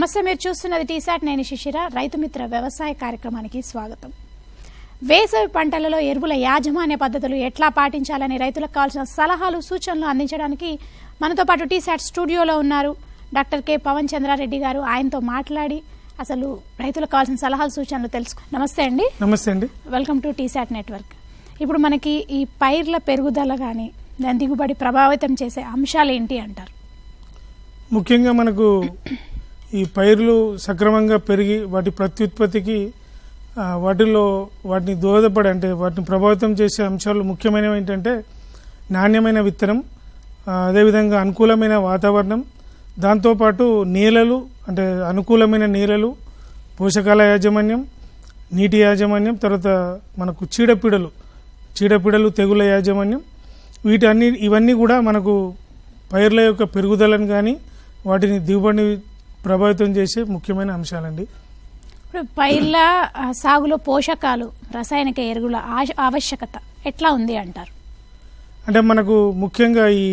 నమస్తే, మీరు చూస్తున్నది టీసాట్. నేను శిశిర. రైతు మిత్ర వ్యవసాయ కార్యక్రమానికి స్వాగతం. వేసవి పంటలలో ఎరువుల యాజమాన్య పద్ధతులు ఎట్లా పాటించాలని రైతులకు కావాల్సిన సలహాలు సూచనలు అందించడానికి మనతో పాటు టీసాట్ స్టూడియోలో ఉన్నారు డాక్టర్ కె పవన్ చంద్రారెడ్డి గారు. ఆయనతో మాట్లాడి అసలు రైతులకు కావాల్సిన సలహాలు సూచనలు తెలుసుకో. నమస్తే అండి. నమస్తే అండి. Welcome to T-SAT network. ఇప్పుడు మనకి ఈ పైర్ల పెరుగుదల కానీ దాని దిగుబడి ప్రభావితం చేసే అంశాలు ఏంటి అంటారు? ముఖ్యంగా మనకు ఈ పైర్లు సక్రమంగా పెరిగి వాటి ప్రత్యుత్పత్తికి వాటిని దోహదపడే అంటే వాటిని ప్రభావితం చేసే అంశాలు ముఖ్యమైనవి ఏంటంటే నాణ్యమైన విత్తనం, అదేవిధంగా అనుకూలమైన వాతావరణం, దాంతోపాటు నేలలు అంటే అనుకూలమైన నేలలు, పోషకాల యాజమాన్యం, నీటి యాజమాన్యం, తర్వాత మనకు చీడపీడలు తెగుల యాజమాన్యం, ఇవన్నీ కూడా మనకు పైర్ల యొక్క పెరుగుదలను కానీ వాటిని దిగుబడిని ప్రభావితం చేసే ముఖ్యమైన అంశాలండి. ఇప్పుడు పైర్ల సాగులో పోషకాలు, రసాయనిక ఎరువుల ఆవశ్యకత ఎట్లా ఉంది అంటారు? అంటే మనకు ముఖ్యంగా ఈ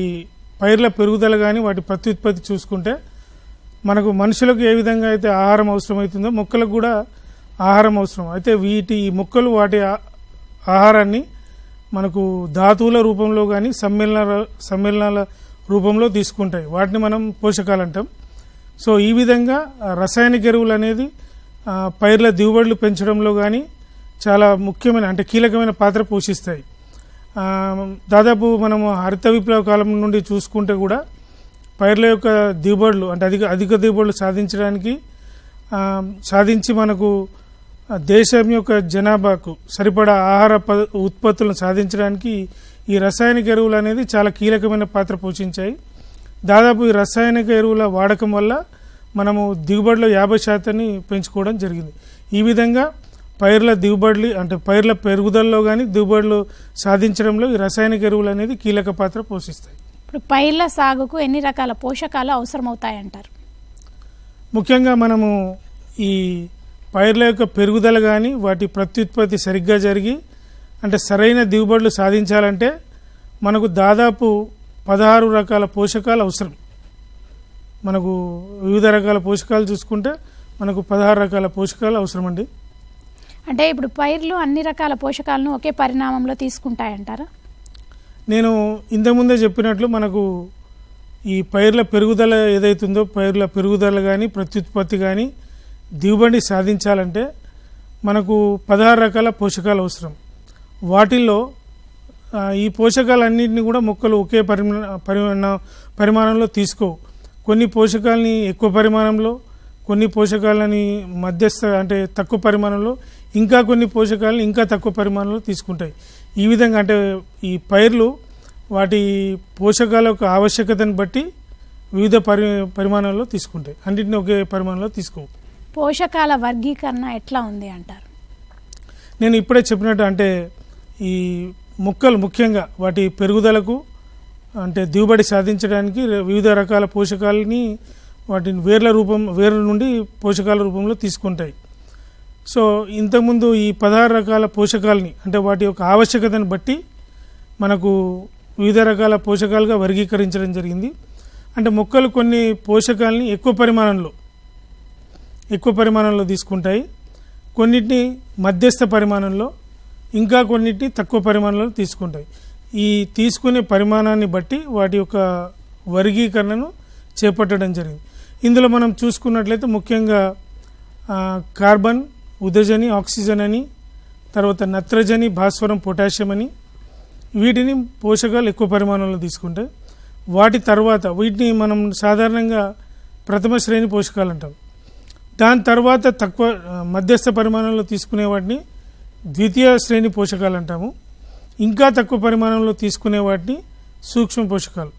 పైర్ల పెరుగుదల కానీ వాటి ప్రత్యుత్పత్తి చూసుకుంటే మనకు మనుషులకు ఏ విధంగా అయితే ఆహారం అవసరమవుతుందో మొక్కలకు కూడా ఆహారం అవసరం. అయితే ఈ మొక్కలు వాటి ఆహారాన్ని మనకు ధాతువుల రూపంలో కానీ సమ్మేళనాల రూపంలో తీసుకుంటాయి. వాటిని మనం పోషకాలు అంటాం. సో ఈ విధంగా రసాయనిక ఎరువులు అనేది పైర్ల దిగుబడులు పెంచడంలో కానీ చాలా ముఖ్యమైన అంటే కీలకమైన పాత్ర పోషిస్తాయి. దాదాపు మనము హరిత విప్లవ కాలం నుండి చూసుకుంటే కూడా పైర్ల యొక్క దిగుబడులు అంటే అధిక దిగుబడులు సాధించి మనకు దేశం యొక్క జనాభాకు సరిపడా ఆహార ఉత్పత్తులను సాధించడానికి ఈ రసాయనిక ఎరువులు అనేది చాలా కీలకమైన పాత్ర పోషించాయి. దాదాపు ఈ రసాయనిక ఎరువుల వాడకం వల్ల మనము దిగుబడిలో 50% పెంచుకోవడం జరిగింది. ఈ విధంగా పైర్ల దిగుబడులు అంటే పైర్ల పెరుగుదలలో కానీ దిగుబడులు సాధించడంలో ఈ రసాయనిక ఎరువులు అనేది కీలక పాత్ర పోషిస్తాయి. ఇప్పుడు పైర్ల సాగుకు ఎన్ని రకాల పోషకాలు అవసరమవుతాయంటారు? ముఖ్యంగా మనము ఈ పైర్ల యొక్క పెరుగుదల కానీ వాటి ప్రత్యుత్పత్తి సరిగ్గా జరిగి అంటే సరైన దిగుబడులు సాధించాలంటే మనకు దాదాపు 16 రకాల పోషకాలు అవసరం. మనకు వివిధ రకాల పోషకాలు చూసుకుంటే మనకు 16 రకాల పోషకాలు అవసరం అండి. అంటే ఇప్పుడు పైర్లు అన్ని రకాల పోషకాలను ఒకే పరిణామంలో తీసుకుంటాయంటారా? నేను ఇంతకుముందే చెప్పినట్లు మనకు ఈ పైర్ల పెరుగుదల ఏదైతుందో పైర్ల పెరుగుదల కానీ ప్రత్యుత్పత్తి కానీ దిగుబడి సాధించాలంటే మనకు 16 రకాల పోషకాలు అవసరం. వాటిల్లో ఈ పోషకాలన్నింటినీ కూడా మొక్కలు ఒకే పరిమాణంలో తీసుకోవు. కొన్ని పోషకాలని ఎక్కువ పరిమాణంలో, కొన్ని పోషకాలని మధ్యస్థ అంటే తక్కువ పరిమాణంలో, ఇంకా కొన్ని పోషకాలను ఇంకా తక్కువ పరిమాణంలో తీసుకుంటాయి. ఈ విధంగా అంటే ఈ పైర్లు వాటి పోషకాల యొక్క ఆవశ్యకతను బట్టి వివిధ పరిమాణాల్లో తీసుకుంటాయి. అన్నింటినీ ఒకే పరిమాణంలో తీసుకోవు. పోషకాల వర్గీకరణ ఎట్లా ఉంది అంటారు? నేను ఇప్పుడే చెప్పినట్టు అంటే ఈ మొక్కలు ముఖ్యంగా వాటి పెరుగుదలకు అంటే దిగుబడి సాధించడానికి వివిధ రకాల పోషకాలని వాటిని వేర్ల నుండి పోషకాల రూపంలో తీసుకుంటాయి. సో ఇంతకుముందు ఈ 16 రకాల పోషకాలని అంటే వాటి యొక్క ఆవశ్యకతను బట్టి మనకు వివిధ రకాల పోషకాలుగా వర్గీకరించడం జరిగింది. అంటే మొక్కలు కొన్ని పోషకాలని ఎక్కువ పరిమాణంలో తీసుకుంటాయి, కొన్నిటిని మధ్యస్థ పరిమాణంలో, ఇంకా కొన్నిటిని తక్కువ పరిమాణంలో తీసుకుంటాయి. ఈ తీసుకునే పరిమాణాన్ని బట్టి వాటి యొక్క వర్గీకరణను చేపట్టడం జరిగింది. ఇందులో మనం చూసుకున్నట్లయితే ముఖ్యంగా కార్బన్, ఉదజని, ఆక్సిజన్ అని, తర్వాత నత్రజని, భాస్వరం, పొటాషియం అని వీటిని పోషకాలు ఎక్కువ పరిమాణంలో తీసుకుంటాయి. వాటి తర్వాత వీటిని మనం సాధారణంగా ప్రథమ శ్రేణి పోషకాలు అంటాం. దాని తర్వాత మధ్యస్థ పరిమాణంలో తీసుకునే వాటిని ద్వితీయ శ్రేణి పోషకాలు అంటాము. ఇంకా తక్కువ పరిమాణంలో తీసుకునే వాటిని సూక్ష్మ పోషకాలు.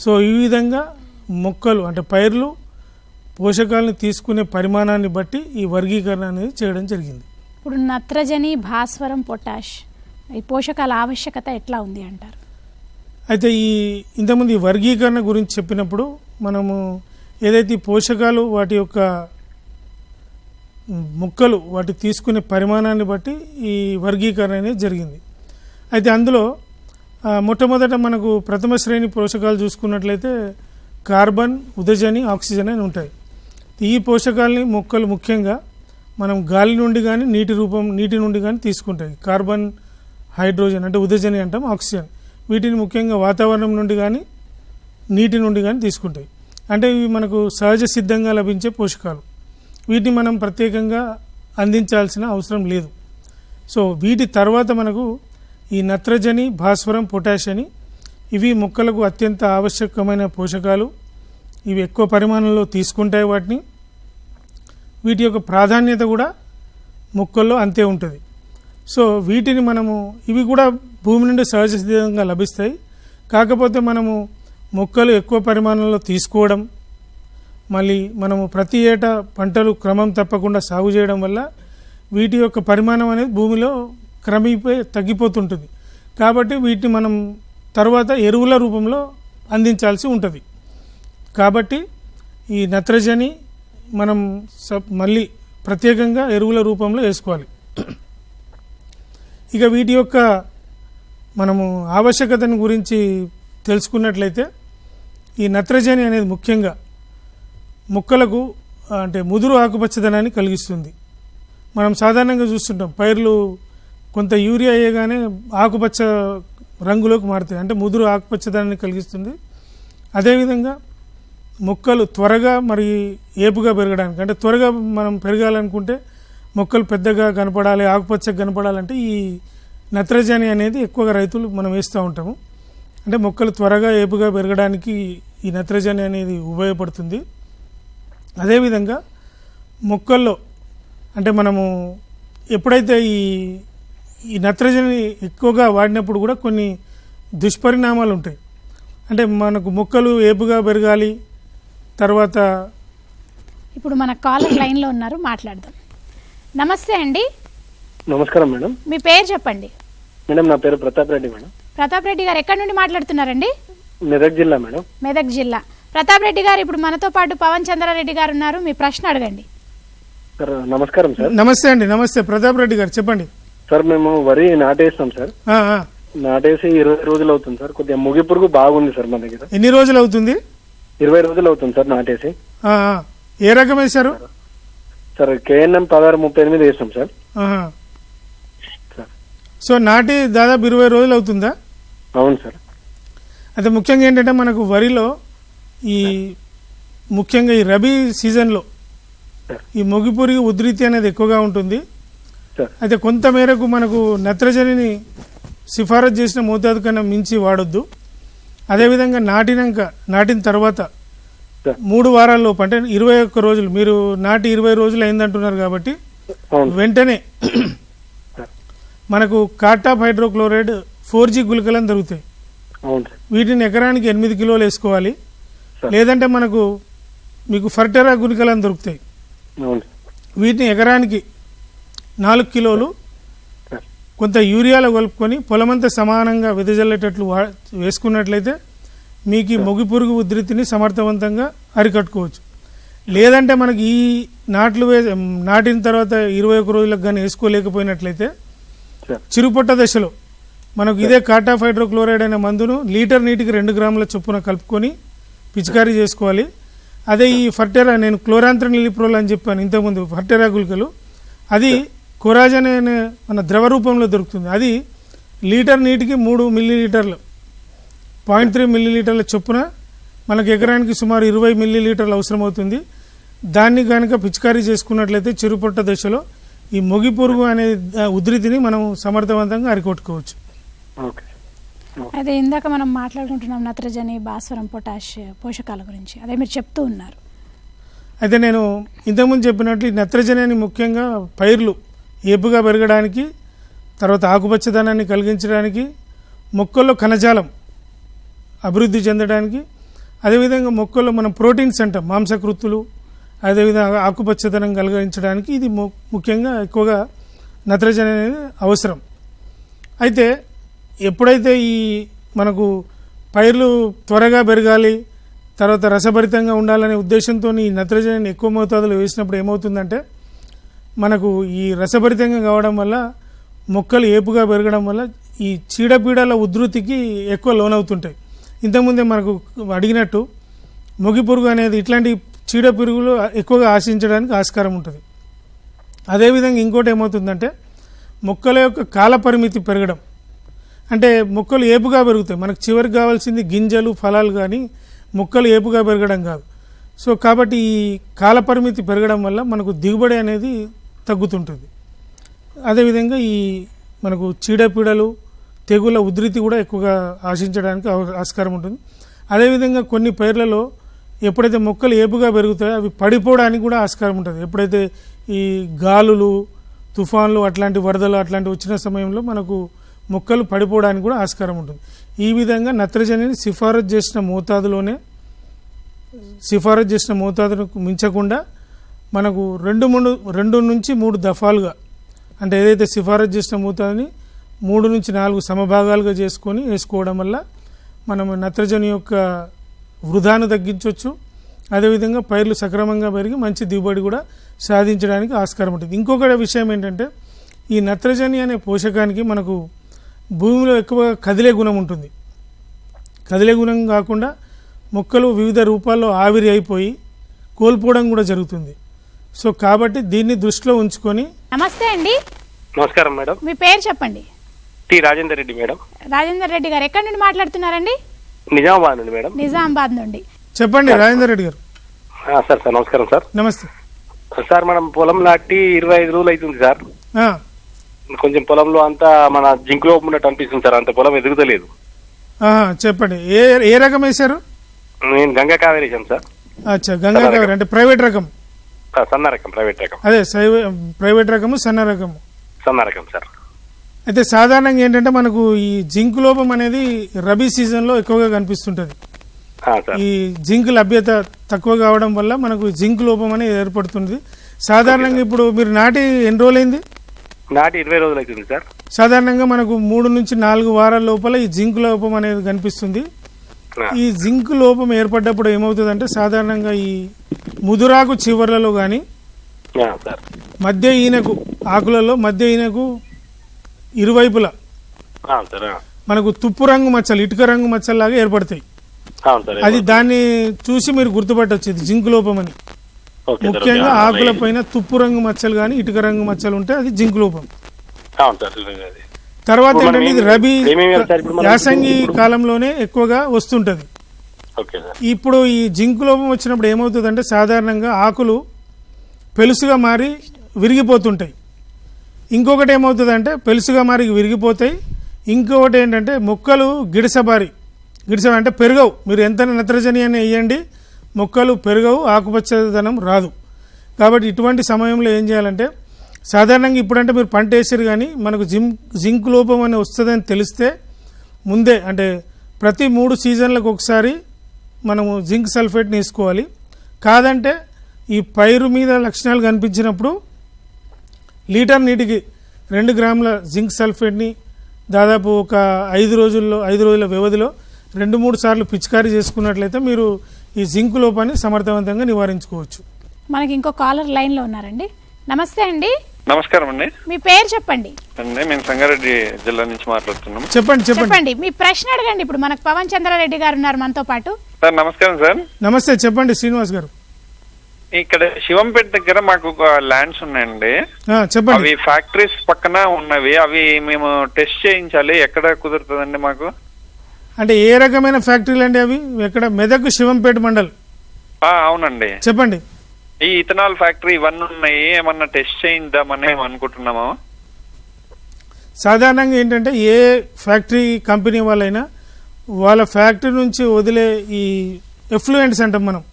సో ఈ విధంగా మొక్కలు అంటే పైర్లు పోషకాలను తీసుకునే పరిమాణాన్ని బట్టి ఈ వర్గీకరణ అనేది చేయడం జరిగింది. ఇప్పుడు నత్రజని, భాస్వరం, పొటాష్ ఈ పోషకాల ఆవశ్యకత ఎట్లా ఉంది అంటారు? అయితే ఇంతకుముందు ఈ వర్గీకరణ గురించి చెప్పినప్పుడు మనము ఏదైతే ఈ పోషకాలు వాటి యొక్క మొక్కలు వాటి తీసుకునే పరిమాణాన్ని బట్టి ఈ వర్గీకరణ అనేది జరిగింది. అయితే అందులో మొట్టమొదట మనకు ప్రథమ శ్రేణి పోషకాలు చూసుకున్నట్లయితే కార్బన్, ఉదజని, ఆక్సిజన్ అని ఉంటాయి. ఈ పోషకాలని మొక్కలు ముఖ్యంగా మనం గాలి నుండి కానీ నీటి నుండి కానీ తీసుకుంటాయి. కార్బన్, హైడ్రోజన్ అంటే ఉదజని అంటాం, ఆక్సిజన్, వీటిని ముఖ్యంగా వాతావరణం నుండి కానీ నీటి నుండి కానీ తీసుకుంటాయి. అంటే ఇవి మనకు సహజ సిద్ధంగా లభించే పోషకాలు. వీటిని మనం ప్రత్యేకంగా అందించాల్సిన అవసరం లేదు. సో వీటి తర్వాత మనకు ఈ నత్రజని, భాస్వరం, పొటాష్ అని ఇవి మొక్కలకు అత్యంత ఆవశ్యకమైన పోషకాలు. ఇవి ఎక్కువ పరిమాణంలో తీసుకుంటాయి వాటిని. వీటి యొక్క ప్రాధాన్యత కూడా మొక్కల్లో అంతే ఉంటుంది. సో వీటిని ఇవి కూడా భూమి నుండి సహజ సిద్ధంగా లభిస్తాయి. కాకపోతే మనము మొక్కలు ఎక్కువ పరిమాణంలో తీసుకోవడం, మళ్ళీ మనము ప్రతి ఏటా పంటలు క్రమం తప్పకుండా సాగు చేయడం వల్ల వీటి యొక్క పరిమాణం అనేది భూమిలో తగ్గిపోతుంటుంది. కాబట్టి వీటిని మనం తర్వాత ఎరువుల రూపంలో అందించాల్సి ఉంటుంది. కాబట్టి ఈ నత్రజని మనం మళ్ళీ ప్రత్యేకంగా ఎరువుల రూపంలో వేసుకోవాలి. ఇక వీటి యొక్క మనము ఆవశ్యకతను గురించి తెలుసుకున్నట్లయితే ఈ నత్రజని అనేది ముఖ్యంగా మొక్కలకు అంటే ముదురు ఆకుపచ్చదనాన్ని కలిగిస్తుంది. మనం సాధారణంగా చూస్తుంటాం పైర్లు కొంత యూరియా వేయగానే ఆకుపచ్చ రంగులోకి మారుతాయి, అంటే ముదురు ఆకుపచ్చదనాన్ని కలిగిస్తుంది. అదేవిధంగా మొక్కలు త్వరగా ఏపుగా పెరగడానికి, అంటే త్వరగా మనం పెరగాలనుకుంటే మొక్కలు పెద్దగా కనపడాలి, ఆకుపచ్చగా కనపడాలంటే ఈ నత్రజని అనేది ఎక్కువగా రైతులు మనం వేస్తూ ఉంటాము. అంటే మొక్కలు త్వరగా ఏపుగా పెరగడానికి ఈ నత్రజని అనేది ఉపయోగపడుతుంది. అదేవిధంగా మొక్కల్లో అంటే మనము ఎప్పుడైతే ఈ నత్రజని ఎక్కువగా వాడినప్పుడు కూడా కొన్ని దుష్పరిణామాలు ఉంటాయి. అంటే మనకు మొక్కలు ఏపుగా పెరగాలి. తర్వాత ఇప్పుడు మన కాలర్ లైన్లో ఉన్నారు, మాట్లాడదాం. నమస్తే అండి. నమస్కారం మేడం. మీ పేరు చెప్పండి. మేడం నా పేరు ప్రతాప్ రెడ్డి మేడం. ప్రతాప్ రెడ్డి గారు ఎక్కడి నుండి మాట్లాడుతున్నారండి? మెదక్ జిల్లా మేడం. మెదక్ జిల్లా. ప్రతాప్ రెడ్డి గారు, ఇప్పుడు మనతో పాటు పవన్ చంద్రారెడ్డి గారు ఉన్నారు, మీ ప్రశ్న అడగండి. సార్ నమస్కారం సార్. నమస్తే అండి. నమస్తే ప్రతాప్ రెడ్డి గారు, చెప్పండి. సార్ మేము వరి నాటేస్తాం సార్. నాటేసి 20 రోజులు అవుతుంది సార్. కొద్దిగా ముగి పురుగు బాగుంది సార్ మా దగ్గర. ఎన్ని రోజులు అవుతుంది? 20 రోజులు అవుతుంది సార్ నాటేసి. ఏ రకం వేశారు సార్? KNM 1638 వేస్తాం సార్. సో నాటి దాదాపు 20 రోజులు అవుతుందా? అవును సార్. అయితే ముఖ్యంగా ఏంటంటే మనకు వరిలో ముఖ్యంగా ఈ రబీ సీజన్లో ఈ మొగిపురుగు ఉధృతి అనేది ఎక్కువగా ఉంటుంది. అయితే కొంత మేరకు మనకు నత్రజనిని సిఫారసు చేసిన మోతాదు కన్నా మించి వాడొద్దు. అదేవిధంగా నాటిన తర్వాత 3 వారాల లోపు, అంటే 21 రోజులు, మీరు నాటి 20 రోజులు అయిందంటున్నారు కాబట్టి వెంటనే మనకు కార్టాప్ హైడ్రోక్లోరైడ్ 4G గుళికలను దొరుకుతాయి. వీటిని ఎకరానికి 8 కిలోలు వేసుకోవాలి. లేదంటే మీకు ఫర్టెరా గుళికలను దొరుకుతాయి. వీటిని ఎకరానికి 4 కిలోలు కొంత యూరియాలో కలుపుకొని పొలమంతా సమానంగా వెదజల్లేటట్లు వేసుకున్నట్లయితే మీకు ఈ మొగి పురుగు ఉధృతిని సమర్థవంతంగా అరికట్టుకోవచ్చు. లేదంటే మనకి ఈ నాటిన తర్వాత 21 రోజులకు కానీ వేసుకోలేకపోయినట్లయితే చిరుపొట్ట దశలో మనకు ఇదే కార్టాప్ హైడ్రోక్లోరైడ్ అనే మందును లీటర్ నీటికి 2 గ్రాముల చొప్పున కలుపుకొని పిచికారీ చేసుకోవాలి. అదే ఈ ఫర్టెరా, నేను క్లోరాంత్రన్ లిలిప్రోల్ అని చెప్పాను ఇంతకుముందు, ఫర్టెరా గుళికలు, అది కొరాజన్ అనే మన ద్రవ రూపంలో దొరుకుతుంది. అది లీటర్ నీటికి 3 మిల్లీలీటర్లు 0.3 మిల్లీలీటర్ల చొప్పున మనకు ఎకరానికి సుమారు 20 మిల్లీలీటర్లు అవసరమవుతుంది. దాన్ని కనుక పిచికారీ చేసుకున్నట్లయితే చిరుపొట్ట దశలో ఈ మొగి పురుగు అనే ఉధృతిని మనం సమర్థవంతంగా అరికొట్టుకోవచ్చు. అదే ఇందాక మనం మాట్లాడుకుంటున్నాం నత్రజని, భాస్వరం, పొటాష్ పోషకాల గురించి, అదే మీరు చెప్తూ ఉన్నారు. అయితే నేను ఇంతకుముందు చెప్పినట్లు నత్రజని అని ముఖ్యంగా పైర్లు ఏపుగా పెరగడానికి, తర్వాత ఆకుపచ్చదనాన్ని కలిగించడానికి, మొక్కల్లో కణజాలం అభివృద్ధి చెందడానికి, అదేవిధంగా మొక్కల్లో మనం ప్రోటీన్స్ అంటాం, మాంసకృత్తులు, అదేవిధంగా ఆకుపచ్చదనం కలిగించడానికి ఇది ముఖ్యంగా ఎక్కువగా నత్రజని అనేది అవసరం. అయితే ఎప్పుడైతే మనకు పైర్లు త్వరగా పెరగాలి, తర్వాత రసభరితంగా ఉండాలనే ఉద్దేశంతో ఈ నత్రజనిని ఎక్కువ మోతాదులో వేసినప్పుడు ఏమవుతుందంటే మనకు ఈ రసభరితంగా కావడం వల్ల మొక్కలు ఏపుగా పెరగడం వల్ల ఈ చీడపీడల ఉధృతికి ఎక్కువ లోనవుతుంటాయి. ఇంతకుముందే మనకు అడిగినట్టు మొగి పురుగు అనేది ఇట్లాంటి చీడపురుగులు ఎక్కువగా ఆశించడానికి ఆస్కారం ఉంటుంది. అదేవిధంగా ఇంకోటి ఏమవుతుందంటే మొక్కల యొక్క కాల పరిమితి పెరగడం, అంటే మొక్కలు ఏపుగా పెరుగుతాయి. మనకు చివరికి కావాల్సింది గింజలు ఫలాలు, కానీ మొక్కలు ఏపుగా పెరగడం కాదు. సో కాబట్టి ఈ కాల పరిమితి పెరగడం వల్ల మనకు దిగుబడి అనేది తగ్గుతుంటుంది. అదేవిధంగా ఈ మనకు చీడపీడలు తెగుల ఉధృతి కూడా ఎక్కువగా ఆశించడానికి ఆస్కారం ఉంటుంది. అదేవిధంగా కొన్ని పైర్లలో ఎప్పుడైతే మొక్కలు ఏపుగా పెరుగుతాయో అవి పడిపోవడానికి కూడా ఆస్కారం ఉంటుంది. ఎప్పుడైతే ఈ గాలులు, తుఫాన్లు, అట్లాంటి వరదలు అట్లాంటివి వచ్చిన సమయంలో మనకు మొక్కలు పడిపోవడానికి కూడా ఆస్కారం ఉంటుంది. ఈ విధంగా నత్రజనిని సిఫారసు చేసిన మోతాదుకు మించకుండా మనకు 2 నుంచి 3 దఫాలుగా, అంటే ఏదైతే సిఫారసు చేసిన మోతాదుని 3 నుంచి 4 సమభాగాలుగా చేసుకొని వేసుకోవడం వల్ల మనం నత్రజని యొక్క వృధాను తగ్గించవచ్చు. అదేవిధంగా పైర్లు సక్రమంగా పెరిగి మంచి దిగుబడి కూడా సాధించడానికి ఆస్కారం ఉంటుంది. ఇంకొక విషయం ఏంటంటే ఈ నత్రజని అనే పోషకానికి మనకు భూమిలో ఎక్కువగా కదిలే గుణం ఉంటుంది. కదిలే గుణం కాకుండా మొక్కలు వివిధ రూపాల్లో ఆవిరి అయిపోయి కోల్పోవడం కూడా జరుగుతుంది. సో కాబట్టి దీన్ని దృష్టిలో ఉంచుకొని. నమస్తే అండి. నమస్కారం మేడం. మీ పేరు చెప్పండి. T Rajender Reddy madam. రాజేందర్ రెడ్డి గారు ఎక్కడి నుండి మాట్లాడుతున్నారండి? నిజామాబాద్ నుండి మేడం. నిజామాబాద్ నుండి. చెప్పండి రాజేందర్ రెడ్డి గారు. సార్ నమస్కారం సార్. నమస్తే సార్. మనం పొలం నాటి 25 రోజులు అవుతుంది సార్. కొంచెం పొలంలో అంతా మన జింక్ లోపం ఉన్నట్టు అనిపిస్తుంది సార్. అంత పొలం ఎదుగుతలేదు. చెప్పండి, ఏ రకం వేశారు? నేను గంగా కావేరి వేసాను సార్. అచ్చా, గంగా కావేరి అంటే ప్రైవేట్ రకం? సన్న రకం, ప్రైవేట్ రకం. అదే ప్రైవేట్ రకము, సన్న రకము. సన్న రకం సార్. అయితే సాధారణంగా ఏంటంటే మనకు ఈ జింక్ లోపం అనేది రబీ సీజన్లో ఎక్కువగా కనిపిస్తుంటుంది. ఈ జింక్ లభ్యత తక్కువ కావడం వల్ల మనకు జింక్ లోపం అనేది ఏర్పడుతుంది. సాధారణంగా ఇప్పుడు మీరు నాటి ఎన్ని రోజులైంది? నాటి 20 రోజులు అవుతుంది సార్. సాధారణంగా మనకు 3 నుంచి 4 వారాల లోపల ఈ జింక్ లోపం అనేది కనిపిస్తుంది. ఈ జింక్ లోపం ఏర్పడ్డప్పుడు ఏమవుతుందంటే సాధారణంగా ఈ ముదురాకు చివర్లలో కానీ మధ్య ఈనెకు ఆకులలో మధ్య ఈనెకు ఇరువైపులా మనకు తుప్పు రంగు మచ్చలు, ఇటుక రంగు మచ్చల్లాగా ఏర్పడతాయి. అది దాన్ని చూసి మీరు గుర్తుపట్టవచ్చు ఇది జింక్ లోపం అని. ముఖ్యంగా ఆకుల పైన తుప్పు రంగు మచ్చలు కానీ ఇటుక రంగు మచ్చలు ఉంటే అది జింక్ లోపం. తర్వాత ఏంటంటే ఇది రబీ యాసంగి కాలంలోనే ఎక్కువగా వస్తుంటది. ఇప్పుడు ఈ జింక్ లోపం వచ్చినప్పుడు ఏమవుతుందంటే సాధారణంగా ఆకులు పెలుసుగా మారి విరిగిపోతుంటాయి. ఇంకొకటి ఏమవుతుందంటే పెలుసుగా మారి విరిగిపోతాయి. ఇంకొకటి ఏంటంటే మొక్కలు గిడసబారి అంటే పెరగవు. మీరు ఎంత నత్రజని అని వేయండి, మొక్కలు పెరగవు, ఆకుపచ్చదనం రాదు. కాబట్టి ఇటువంటి సమయంలో ఏం చేయాలంటే సాధారణంగా ఇప్పుడంటే మీరు పంట వేసారు, కానీ మనకు జింక్ లోపం అని వస్తుందని తెలిస్తే ముందే, అంటే ప్రతి 3 సీజన్లకు ఒకసారి మనము జింక్ సల్ఫేట్ని వేసుకోవాలి. కాదంటే ఈ పైరు మీద లక్షణాలు కనిపించినప్పుడు లీటర్ నీటికి 2 గ్రాముల జింక్ సల్ఫేట్ని దాదాపు ఒక 5 రోజుల వ్యవధిలో 2-3 సార్లు పిచికారీ చేసుకున్నట్లయితే మీరు ఈ జింక్ లోపాన్ని సమర్థవంతంగా నివారించుకోవచ్చు. మనకి ఇంకో కాలర్ లైన్ లో ఉన్నారండి. నమస్తే అండి. నమస్కారం అండి. మీ పేరు చెప్పండి. అండి మేము సంగారెడ్డి జిల్లా నుంచి మాట్లాడుతున్నాం. చెప్పండి మీ ప్రశ్న అడగండి. ఇప్పుడు మనకు పవన్ చంద్రారెడ్డి గారు ఉన్నారు మనతో పాటు. సార్ నమస్కారం సార్. నమస్తే, చెప్పండి శ్రీనివాస్ గారు. ఇక్కడ శివంపేట దగ్గర మాకు ల్యాండ్స్ ఉన్నాయండి. చెప్పండి. అవి ఫ్యాక్టరీస్ పక్కన ఉన్నవి. అవి మేము టెస్ట్ చేయించాలి. ఎక్కడ కుదురుతుందండి మాకు? అంటే ఏ రకమైన ఫ్యాక్టరీలు అండి అవి? ఎక్కడ? మెదక్ శివంపేట మండల్. అవునండి. చెప్పండి. ఈ ఇథనాల్ ఫ్యాక్టరీ ఇవన్నీ ఉన్నాయి. ఏమన్నా టెస్ట్ చేయిద్దామని అనుకుంటున్నామా? సాధారణంగా ఏంటంటే ఏ ఫ్యాక్టరీ కంపెనీ వాళ్ళైనా వాళ్ళ ఫ్యాక్టరీ నుంచి వదిలే ఈ ఎఫ్లూయెంట్స్ అంటాం మనం,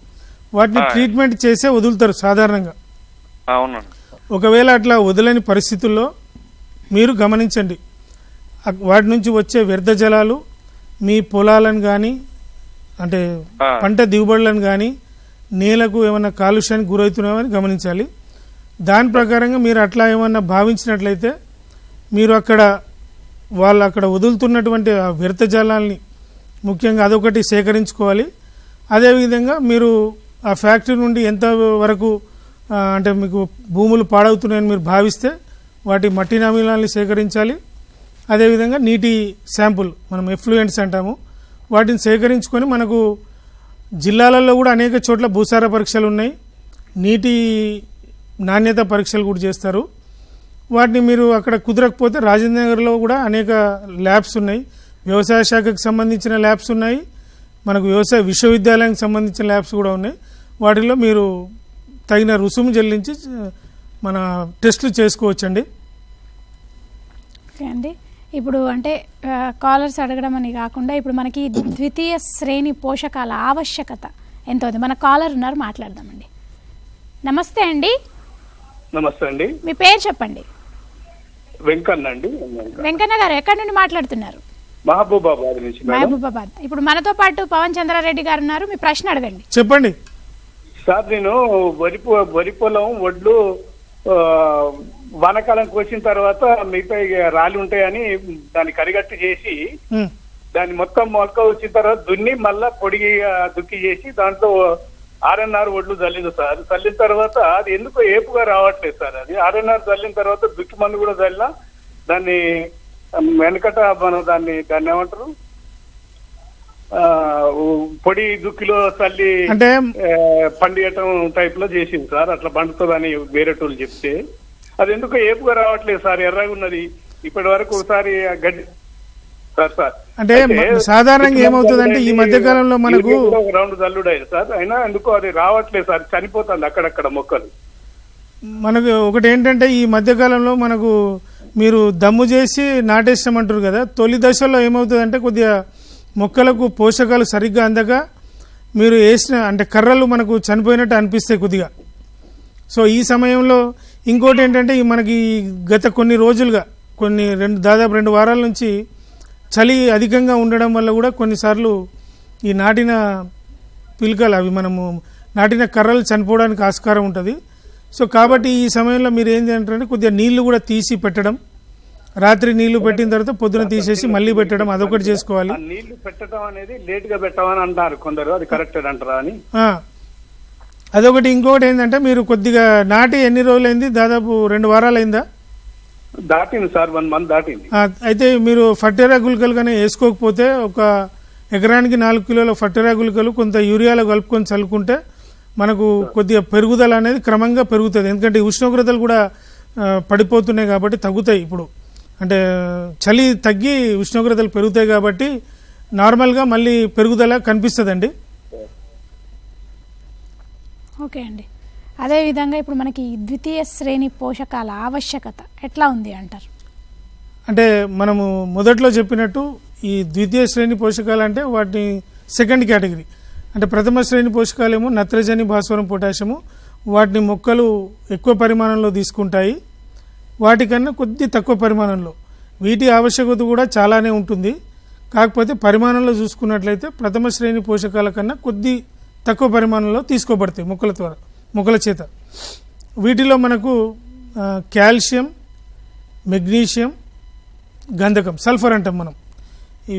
వాటిని ట్రీట్మెంట్ చేసే వదులుతారు సాధారణంగా. అవునండి. ఒకవేళ అట్లా వదలని పరిస్థితుల్లో మీరు గమనించండి, వాటి నుంచి వచ్చే వ్యర్థ జలాలు మీ పొలాలను కానీ, అంటే పంట దిగుబడులను కానీ, నేలకు ఏమన్నా కాలుష్యానికి గురవుతున్నామని గమనించాలి. దాని ప్రకారంగా మీరు అట్లా ఏమన్నా భావించినట్లయితే మీరు వాళ్ళు అక్కడ వదులుతున్నటువంటి ఆ వ్యర్థ జలాల్ని ముఖ్యంగా అదొకటి సేకరించుకోవాలి. అదేవిధంగా మీరు ఆ ఫ్యాక్టరీ నుండి ఎంత వరకు అంటే మీకు భూములు పాడవుతున్నాయని మీరు భావిస్తే వాటి మట్టి నమూనాల్ని సేకరించాలి. అదేవిధంగా నీటి శాంపుల్, మనం ఎఫ్లూయెంట్స్ అంటాము, వాటిని సేకరించుకొని మనకు జిల్లాలలో కూడా అనేక చోట్ల భూసార పరీక్షలు ఉన్నాయి, నీటి నాణ్యత పరీక్షలు కూడా చేస్తారు. వాటిని మీరు అక్కడ కుదరకపోతే రాజేంద్ర నగర్లో కూడా అనేక ల్యాబ్స్ ఉన్నాయి, వ్యవసాయ శాఖకు సంబంధించిన ల్యాబ్స్ ఉన్నాయి, మనకు వ్యవసాయ విశ్వవిద్యాలయానికి సంబంధించిన ల్యాబ్స్ కూడా ఉన్నాయి. వాటిలో మీరు తగిన రుసుము చెల్లించి మన టెస్టులు చేసుకోవచ్చండి. ఓకే అండి, ఇప్పుడు అంటే కాలర్స్ అడగడం అని కాకుండా ఇప్పుడు మనకి ద్వితీయ శ్రేణి పోషకాల ఆవశ్యకత ఎంత ఉంది? మన కాలర్ ఉన్నారు, మాట్లాడదామండి. నమస్తే అండి. నమస్తే అండి, మీ పేరు చెప్పండి. వెంకన్న అండి. వెంకన్న గారు ఎక్కడి నుండి మాట్లాడుతున్నారు? మహబూబాబాద్ నుంచి మేడం. మహబూబాబాద్. ఇప్పుడు మనతో పాటు పవన్ చంద్రారెడ్డి గారు ఉన్నారు, మీ ప్రశ్న అడగండి. చెప్పండి సార్. నేను వరి పొలం వడ్లు వానాకాలం కోసిన తర్వాత మిగతా రాళ్ళు ఉంటాయని దాన్ని కరిగట్టు చేసి దాన్ని మొత్తం మొలక వచ్చిన తర్వాత దున్ని మళ్ళా పొడిగి దుక్కి చేసి దాంట్లో 6 వడ్లు చల్లింది సార్. చల్లిన తర్వాత అది ఎందుకో ఏపుగా రావట్లేదు సార్. అది 6 చల్లిన తర్వాత దుక్కి మందు కూడా చల్లినా దాన్ని వెనకట మనం దాన్ని ఏమంటారు పొడి దుక్కిలో చల్లి అంటే పండియటం టైప్ లో చేసింది సార్. అట్లా పండుతుందని వేరే టోళ్ళు చెప్తే అది ఎందుకో ఏపుగా రావట్లేదు సార్, ఎర్రగా ఉన్నది. ఇప్పటి వరకు ఒకసారి గడ్డి సార్ అంటే సాధారణంగా ఏమవుతుందంటే ఈ మధ్య కాలంలో మనకు రౌండ్ జల్లుడైంది సార్, అయినా ఎందుకో అది రావట్లేదు సార్, చనిపోతుంది అక్కడక్కడ మొక్కలు. మనకు ఒకటి ఏంటంటే ఈ మధ్యకాలంలో మనకు మీరు దమ్ము చేసి నాటేస్తామంటారు కదా, తొలి దశలో ఏమవుతుందంటే కొద్దిగా మొక్కలకు పోషకాలు సరిగ్గా అందక మీరు వేసిన అంటే కర్రలు మనకు చనిపోయినట్టు అనిపిస్తాయి కొద్దిగా. సో ఈ సమయంలో ఇంకోటి ఏంటంటే మనకి గత కొన్ని రోజులుగా దాదాపు 2 వారాల నుంచి చలి అధికంగా ఉండడం వల్ల కూడా కొన్నిసార్లు ఈ నాటిన పిలకలు అవి మనము నాటిన కర్రలు చనిపోవడానికి ఆస్కారం ఉంటుంది. సో కాబట్టి ఈ సమయంలో మీరు ఏం చేయాలంటే కొద్దిగా నీళ్లు కూడా తీసి పెట్టడం, రాత్రి నీళ్లు పెట్టిన తర్వాత పొద్దున తీసేసి మళ్ళీ పెట్టడం, అదొకటి చేసుకోవాలి. నీళ్లు పెట్టడం అనేది లేట్ గా పెట్టమని అంటారు కొందరు, అది కరెక్ట్ అంటారా అని. అదొకటి. ఇంకొకటి ఏంటంటే మీరు కొద్దిగా నాటి ఎన్ని రోజులైంది? దాదాపు 2 వారాలు అయిందా? దాటింది సార్, 1 మంత్ దాటింది. అయితే మీరు ఫర్టిరా గుళికలు కానీ వేసుకోకపోతే ఒక ఎకరానికి 4 కిలోల ఫర్టిరా గుళికలు కొంత యూరియాలో కలుపుకొని చల్లుకుంటే మనకు కొద్దిగా పెరుగుదల అనేది క్రమంగా పెరుగుతుంది. ఎందుకంటే ఉష్ణోగ్రతలు కూడా పడిపోతున్నాయి కాబట్టి తగ్గుతాయి. ఇప్పుడు అంటే చలి తగ్గి ఉష్ణోగ్రతలు పెరుగుతాయి కాబట్టి నార్మల్గా మళ్ళీ పెరుగుదల కనిపిస్తుందండి. ఓకే అండి, అదేవిధంగా ఇప్పుడు మనకి ద్వితీయ శ్రేణి పోషకాల ఆవశ్యకత ఎట్లా ఉంది అంటారు? అంటే మనము మొదట్లో చెప్పినట్టు ఈ ద్వితీయ శ్రేణి పోషకాలు అంటే వాటిని సెకండ్ కేటగిరీ. అంటే ప్రథమ శ్రేణి పోషకాలేమో నత్రజని, భాస్వరం, పొటాషియము. వాటిని మొక్కలు ఎక్కువ పరిమాణంలో తీసుకుంటాయి, వాటికన్నా కొద్ది తక్కువ పరిమాణంలో. వీటి ఆవశ్యకత కూడా చాలానే ఉంటుంది. కాకపోతే పరిమాణంలో చూసుకున్నట్లయితే ప్రథమ శ్రేణి పోషకాల కన్నా కొద్ది తక్కువ పరిమాణంలో తీసుకోబడతాయి మొక్కల చేత. వీటిలో మనకు కాల్షియం, మెగ్నీషియం, గంధకం, సల్ఫర్ అంటాం మనం.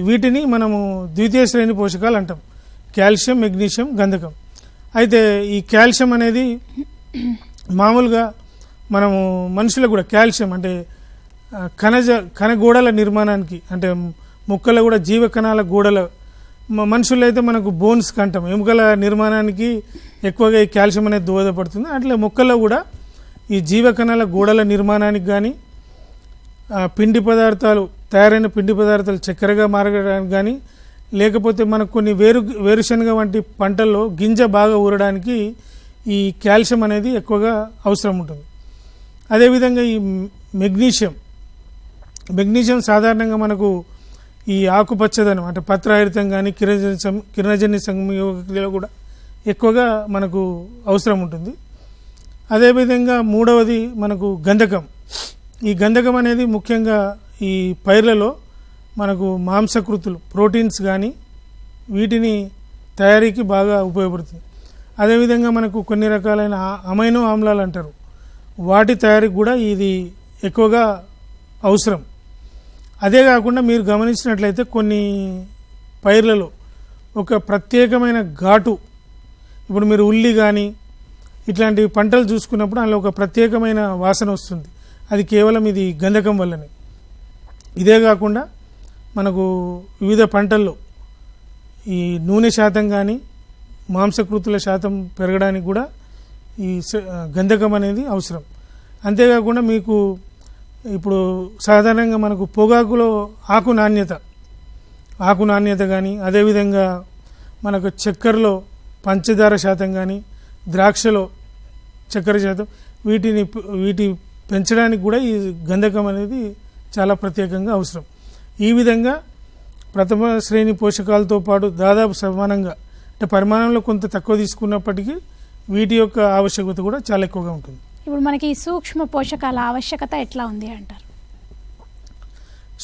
వీటిని మనము ద్వితీయ శ్రేణి పోషకాలు అంటాం, కాల్షియం, మెగ్నీషియం, గంధకం. అయితే ఈ కాల్షియం అనేది మామూలుగా మనము మనుషులకు కూడా కాల్షియం అంటే కణగోడల నిర్మాణానికి, అంటే మొక్కల కూడా జీవకణాల గోడల, మనుషులు అయితే మనకు బోన్స్ కంటాం, ఎముకల నిర్మాణానికి ఎక్కువగా ఈ కాల్షియం అనేది దోహదపడుతుంది. అట్లా మొక్కల్లో కూడా ఈ జీవకణాల గోడల నిర్మాణానికి కానీ, పిండి పదార్థాలు తయారైన పిండి పదార్థాలు చక్కెరగా మారడానికి కానీ, లేకపోతే మనకు కొన్ని వేరుశనగ వంటి పంటల్లో గింజ బాగా ఊరడానికి ఈ కాల్షియం అనేది ఎక్కువగా అవసరం ఉంటుంది. అదేవిధంగా ఈ మెగ్నీషియం సాధారణంగా మనకు ఈ ఆకుపచ్చదనం అంటే పత్రహరితం కానీ కిరణజన్య సంయోగక్రియలో కూడా ఎక్కువగా మనకు అవసరం ఉంటుంది. అదేవిధంగా మూడవది మనకు గంధకం. ఈ గంధకం అనేది ముఖ్యంగా ఈ పైర్లలో మనకు మాంసకృతులు, ప్రోటీన్స్ కానీ వీటిని తయారీకి బాగా ఉపయోగపడుతుంది. అదేవిధంగా మనకు కొన్ని రకాలైన అమైనో ఆమ్లాలు అంటారు, వాటి తయారీకి కూడా ఇది ఎక్కువగా అవసరం. అదే కాకుండా మీరు గమనించినట్లయితే కొన్ని పైర్లలో ఒక ప్రత్యేకమైన ఘాటు, ఇప్పుడు మీరు ఉల్లి కానీ ఇట్లాంటి పంటలు చూసుకున్నప్పుడు అందులో ఒక ప్రత్యేకమైన వాసన వస్తుంది. అది కేవలం ఇది గంధకం వల్లనే. ఇదే కాకుండా మనకు వివిధ పంటల్లో ఈ నూనె శాతం కానీ మాంసకృతుల శాతం పెరగడానికి కూడా ఈ గంధకం అనేది అవసరం. అంతేకాకుండా మీకు ఇప్పుడు సాధారణంగా మనకు పొగాకులో ఆకు నాణ్యత కానీ, అదేవిధంగా మనకు చక్కెరలో పంచదార శాతం కానీ, ద్రాక్షలో చక్కెర శాతం, వీటి పెంచడానికి కూడా ఈ గంధకం అనేది చాలా ప్రత్యేకంగా అవసరం. ఈ విధంగా ప్రథమ శ్రేణి పోషకాలతో పాటు దాదాపు సమానంగా, అంటే పరిమాణంలో కొంత తక్కువ తీసుకున్నప్పటికీ వీటి యొక్క ఆవశ్యకత కూడా చాలా ఎక్కువగా ఉంటుంది. ఇప్పుడు మనకి ఈ సూక్ష్మ పోషకాల ఆవశ్యకత ఎట్లా ఉంది అంటారు?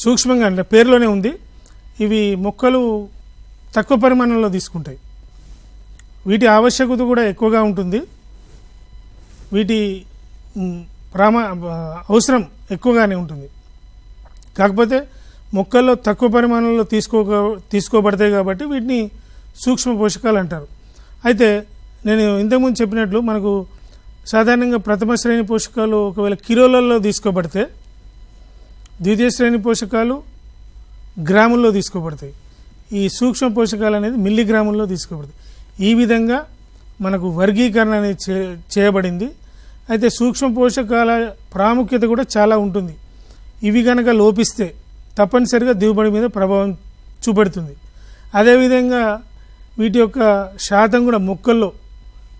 సూక్ష్మంగా అంటే పేరులోనే ఉంది, ఇవి మొక్కలు తక్కువ పరిమాణంలో తీసుకుంటాయి. వీటి ఆవశ్యకత కూడా ఎక్కువగా ఉంటుంది. వీటి అవసరం ఎక్కువగానే ఉంటుంది. కాకపోతే మొక్కల్లో తక్కువ పరిమాణంలో తీసుకోబడతాయి కాబట్టి వీటిని సూక్ష్మ పోషకాలు అంటారు. అయితే నేను ఇంతకుముందు చెప్పినట్లు మనకు సాధారణంగా ప్రథమ శ్రేణి పోషకాలు ఒకవేళ కిలోలలో తీసుకోబడితే, ద్వితీయ శ్రేణి పోషకాలు గ్రాముల్లో తీసుకోబడతాయి. ఈ సూక్ష్మ పోషకాలు అనేది మిల్లీగ్రాముల్లో తీసుకోబడతాయి. ఈ విధంగా మనకు వర్గీకరణ అనేది చేయబడింది. అయితే సూక్ష్మ పోషకాల ప్రాముఖ్యత కూడా చాలా ఉంటుంది. ఇవి కనుక లోపిస్తే తప్పనిసరిగా దిగుబడి మీద ప్రభావం చూపెడుతుంది. అదేవిధంగా వీటి యొక్క శాతం కూడా మొక్కల్లో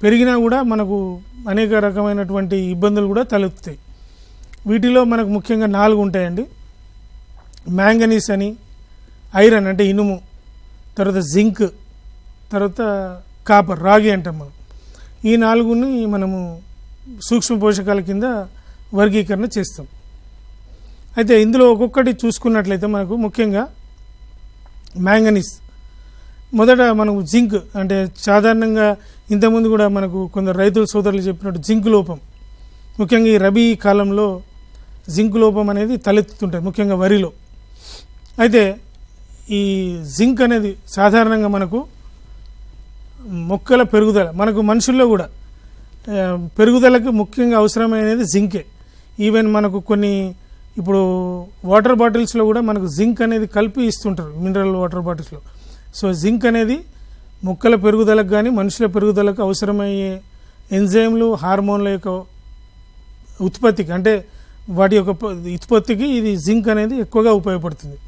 పెరిగినా కూడా మనకు అనేక రకమైనటువంటి ఇబ్బందులు కూడా తలెత్తుతాయి. వీటిలో మనకు ముఖ్యంగా 4 ఉంటాయండి. మ్యాంగనీస్ అని, ఐరన్ అంటే ఇనుము, తర్వాత జింక్, తర్వాత కాపర్ రాగి అంటాం మనం. ఈ 4ని మనము సూక్ష్మ పోషకాల కింద వర్గీకరణ చేస్తాం. అయితే ఇందులో ఒక్కొక్కటి చూసుకున్నట్లయితే మనకు ముఖ్యంగా మ్యాంగనీస్, మొదట మనకు జింక్ అంటే సాధారణంగా ఇంతకుముందు కూడా మనకు కొందరు రైతుల సోదరులు చెప్పినట్టు జింక్ లోపం, ముఖ్యంగా ఈ రబీ కాలంలో జింక్ లోపం అనేది తలెత్తుతుంటుంది, ముఖ్యంగా వరిలో. అయితే ఈ జింక్ అనేది సాధారణంగా మనకు మొక్కల పెరుగుదల, మనకు మనుషుల్లో కూడా పెరుగుదలకు ముఖ్యంగా అవసరమైనది జింకే. ఈవెన్ మనకు కొన్ని ఇప్పుడు వాటర్ బాటిల్స్లో కూడా మనకు జింక్ అనేది కలిపి ఇస్తుంటారు, మినరల్ వాటర్ బాటిల్స్లో. సో జింక్ అనేది మొక్కల పెరుగుదలకు కానీ మనుషుల పెరుగుదలకు అవసరమయ్యే ఎంజైమ్లు, హార్మోన్ల యొక్క ఉత్పత్తికి, అంటే వాటి యొక్క ఉత్పత్తికి ఇది జింక్ అనేది ఎక్కువగా ఉపయోగపడుతుంది.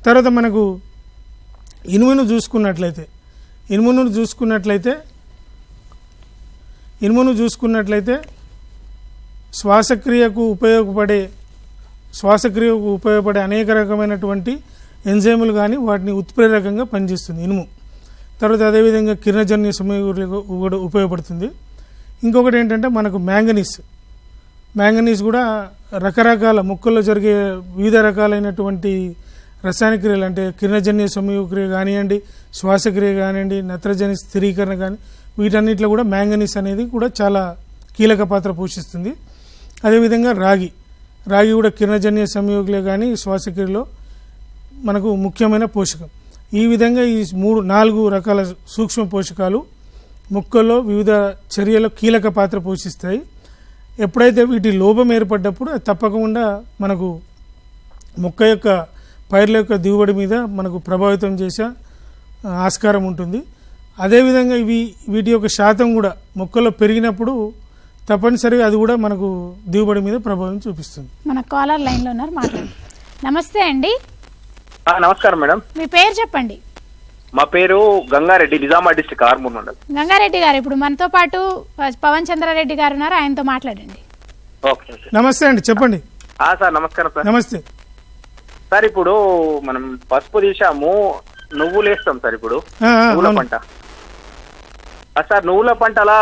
తర్వాత మనకు ఇనుమును చూసుకున్నట్లయితే శ్వాసక్రియకు ఉపయోగపడే అనేక రకమైనటువంటి ఎంజైములు కానీ వాటిని ఉత్ప్రేరకంగా పనిచేస్తుంది ఇనుము. తర్వాత అదేవిధంగా కిరణజన్య సమయకు కూడా ఉపయోగపడుతుంది. ఇంకొకటి ఏంటంటే మనకు మ్యాంగనీస్ కూడా రకరకాల మొక్కల్లో జరిగే వివిధ రకాలైనటువంటి రసాయన క్రియలు, అంటే కిరణజన్య సమయక్రియ కానివ్వండి, శ్వాసక్రియ కానివ్వండి, నత్రజని స్థిరీకరణ కానీ, వీటన్నిటిలో కూడా మ్యాంగనీస్ అనేది కూడా చాలా కీలక పాత్ర పోషిస్తుంది. అదేవిధంగా రాగి కూడా కిరణజన్య సంయోగలే కానీ శ్వాసక్రియలో మనకు ముఖ్యమైన పోషకం. ఈ విధంగా ఈ 4 రకాల సూక్ష్మ పోషకాలు మొక్కల్లో వివిధ చర్యలో కీలక పాత్ర పోషిస్తాయి. ఎప్పుడైతే వీటి లోపం ఏర్పడ్డప్పుడు అది తప్పకుండా మనకు మొక్క యొక్క పైర్ల యొక్క దిగుబడి మీద మనకు ప్రభావితం చేసే ఆస్కారం ఉంటుంది. అదేవిధంగా వీటి యొక్క శాతం కూడా మొక్కల్లో పెరిగినప్పుడు తప్పనిసరిగా అది కూడా మనకు దిగుబడి మీద ప్రభావం చూపిస్తుంది. మన కాలర్ లైన్లో ఉన్నారు, మాట్లాడండి. నమస్తే అండి. నమస్కారం మేడం. మీ పేరు చెప్పండి. మా పేరు గంగారెడ్డి, నిజామాబాద్ డిస్ట్రిక్ట్ ఆర్మూర్ మండలం. గంగారెడ్డి గారు, ఇప్పుడు మనతో పాటు పవన్ చంద్రారెడ్డి గారు ఉన్నారు, ఆయనతో మాట్లాడండి. ఓకే. నమస్తే అండి, చెప్పండి. సార్ నమస్కారం సార్. నమస్తే సార్. ఇప్పుడు మనం పసుపు తీసాము, నువ్వులు వేస్తాం సార్. ఇప్పుడు నువ్వుల పంట సార్, నువ్వుల పంటలా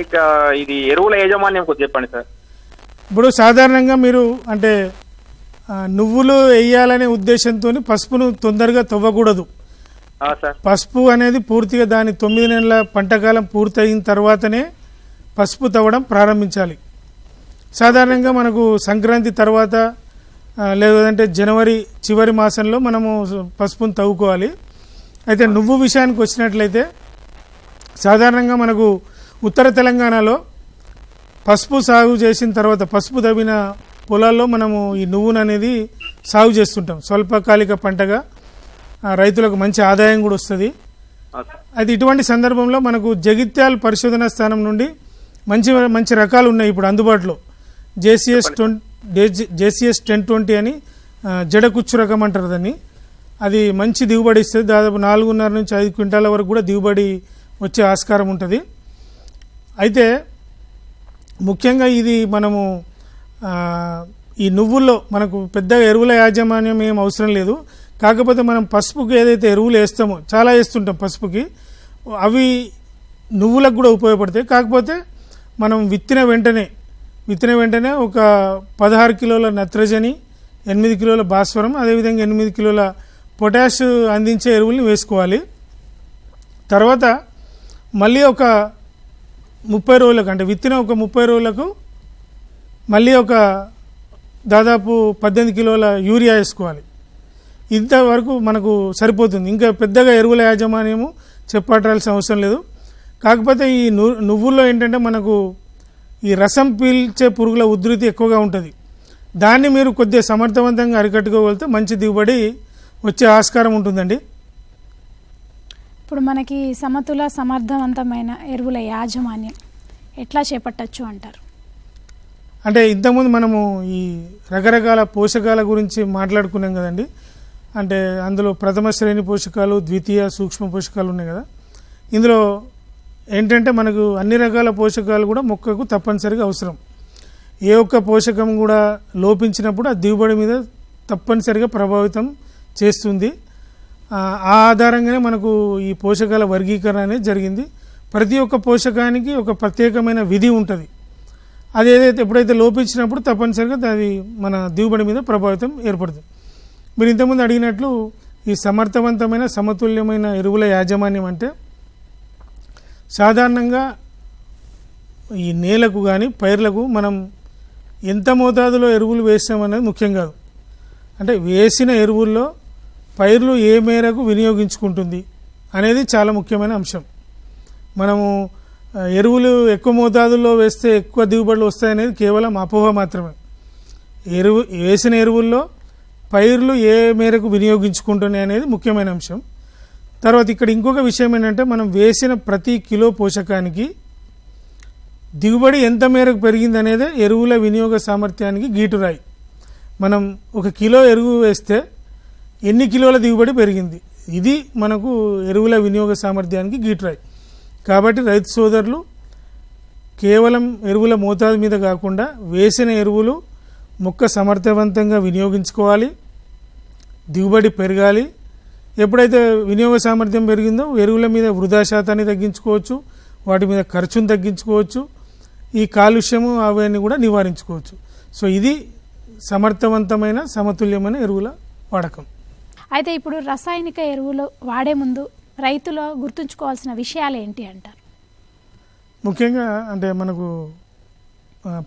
ఇక ఇది ఎరువుల యాజమాన్యం కొద్దిగా చెప్పండి సార్. ఇప్పుడు సాధారణంగా మీరు అంటే నువ్వులు వేయాలనే ఉద్దేశంతో పసుపును తొందరగా తవ్వకూడదు. పసుపు అనేది పూర్తిగా దాని 9 నెలల పంటకాలం పూర్తయిన తర్వాతనే పసుపు తవ్వడం ప్రారంభించాలి. సాధారణంగా మనకు సంక్రాంతి తర్వాత లేదంటే జనవరి చివరి మాసంలో మనము పసుపును తవ్వుకోవాలి. అయితే నువ్వు విషయానికి వచ్చినట్లయితే సాధారణంగా మనకు ఉత్తర తెలంగాణలో పసుపు సాగు చేసిన తర్వాత పసుపు తవ్విన పొలాల్లో మనము ఈ నువ్వును అనేది సాగు చేస్తుంటాం. స్వల్పకాలిక పంటగా రైతులకు మంచి ఆదాయం కూడా వస్తుంది. అయితే ఇటువంటి సందర్భంలో మనకు జగిత్యాల పరిశోధనా స్థానం నుండి మంచి రకాలు ఉన్నాయి ఇప్పుడు అందుబాటులో. జేసీఎస్ 1020 అని జడకుచ్చు రకం అంటారు దాన్ని. అది మంచి దిగుబడి ఇస్తుంది. దాదాపు 4.5 నుంచి 5 క్వింటాల వరకు కూడా దిగుబడి వచ్చే ఆస్కారం ఉంటుంది. అయితే ముఖ్యంగా ఇది మనము ఈ నువ్వుల్లో మనకు పెద్దగా ఎరువుల యాజమాన్యం ఏం అవసరం లేదు. కాకపోతే మనం పసుపుకి ఏదైతే ఎరువులు వేస్తామో చాలా వేస్తుంటాం పసుపుకి, అవి నువ్వులకు కూడా ఉపయోగపడతాయి. కాకపోతే మనం విత్తిన వెంటనే ఒక 16 కిలోల నత్రజని, 8 కిలోల భాస్వరం, అదేవిధంగా 8 కిలోల పొటాష్ అందించే ఎరువుల్ని వేసుకోవాలి. తర్వాత మళ్ళీ ఒక 30 రోజులకు, అంటే విత్తిన ఒక 30 రోజులకు మళ్ళీ ఒక దాదాపు 18 కిలోల యూరియా వేసుకోవాలి. ఇంతవరకు మనకు సరిపోతుంది. ఇంకా పెద్దగా ఎరువుల యాజమాన్యము చెప్పాల్సిన అవసరం లేదు. కాకపోతే ఈ నువ్వుల్లో ఏంటంటే మనకు ఈ రసం పీల్చే పురుగుల ఉధృతి ఎక్కువగా ఉంటుంది. దాన్ని మీరు కొద్దిగా సమర్థవంతంగా అరికట్టుకోగలిగితే మంచి దిగుబడి వచ్చే ఆస్కారం ఉంటుందండి. ఇప్పుడు మనకి సమర్థవంతమైన ఎరువుల యాజమాన్యం ఎట్లా చేపట్టచ్చు అంటారు? అంటే ఇంతకుముందు మనము ఈ రకరకాల పోషకాల గురించి మాట్లాడుకున్నాం కదండి. అంటే అందులో ప్రథమ శ్రేణి పోషకాలు, ద్వితీయ సూక్ష్మ పోషకాలు ఉన్నాయి కదా. ఇందులో ఏంటంటే మనకు అన్ని రకాల పోషకాలు కూడా మొక్కకు తప్పనిసరిగా అవసరం. ఏ ఒక్క పోషకం కూడా లోపించినప్పుడు ఆ దిగుబడి మీద తప్పనిసరిగా ప్రభావితం చేస్తుంది. ఆ ఆధారంగానే మనకు ఈ పోషకాల వర్గీకరణ అనేది జరిగింది. ప్రతి ఒక్క పోషకానికి ఒక ప్రత్యేకమైన విధి ఉంటుంది. అది ఏదైతే ఎప్పుడైతే లోపించినప్పుడు తప్పనిసరిగా అది మన దిగుబడి మీద ప్రభావితం ఏర్పడుతుంది. మీరు ఇంతకుముందు అడిగినట్లు ఈ సమర్థవంతమైన సమతుల్యమైన ఎరువుల యాజమాన్యం అంటే సాధారణంగా ఈ నేలకు కానీ పైర్లకు మనం ఎంత మోతాదులో ఎరువులు వేస్తామనేది ముఖ్యం కాదు. అంటే వేసిన ఎరువుల్లో పైర్లు ఏ మేరకు వినియోగించుకుంటుంది అనేది చాలా ముఖ్యమైన అంశం. మనము ఎరువులు ఎక్కువ మోతాదుల్లో వేస్తే ఎక్కువ దిగుబడులు వస్తాయనేది కేవలం అపోహ మాత్రమే. వేసిన ఎరువుల్లో పైర్లు ఏ మేరకు వినియోగించుకుంటున్నాయి అనేది ముఖ్యమైన అంశం. తర్వాత ఇక్కడ ఇంకొక విషయం ఏంటంటే మనం వేసిన ప్రతి కిలో పోషకానికి దిగుబడి ఎంత మేరకు పెరిగింది అనేదే ఎరువుల వినియోగ సామర్థ్యానికి గీటురాయి. మనం 1 కిలో ఎరువు వేస్తే ఎన్ని కిలోల దిగుబడి పెరిగింది, ఇది మనకు ఎరువుల వినియోగ సామర్థ్యానికి గీటురాయి. కాబట్టి రైతు సోదరులు కేవలం ఎరువుల మోతాదు మీద కాకుండా వేసిన ఎరువులు మొక్క సమర్థవంతంగా వినియోగించుకోవాలి, దిగుబడి పెరగాలి. ఎప్పుడైతే వినియోగ సామర్థ్యం పెరిగిందో ఎరువుల మీద వృధా శాతాన్ని తగ్గించుకోవచ్చు, వాటి మీద ఖర్చును తగ్గించుకోవచ్చు, ఈ కాలుష్యము అవన్నీ కూడా నివారించుకోవచ్చు. సో ఇది సమర్థవంతమైన సమతుల్యమైన ఎరువుల వాడకం. అయితే ఇప్పుడు రసాయనిక ఎరువులు వాడే ముందు రైతులు గుర్తుంచుకోవాల్సిన విషయాలు ఏంటి అంటారు? ముఖ్యంగా అంటే మనకు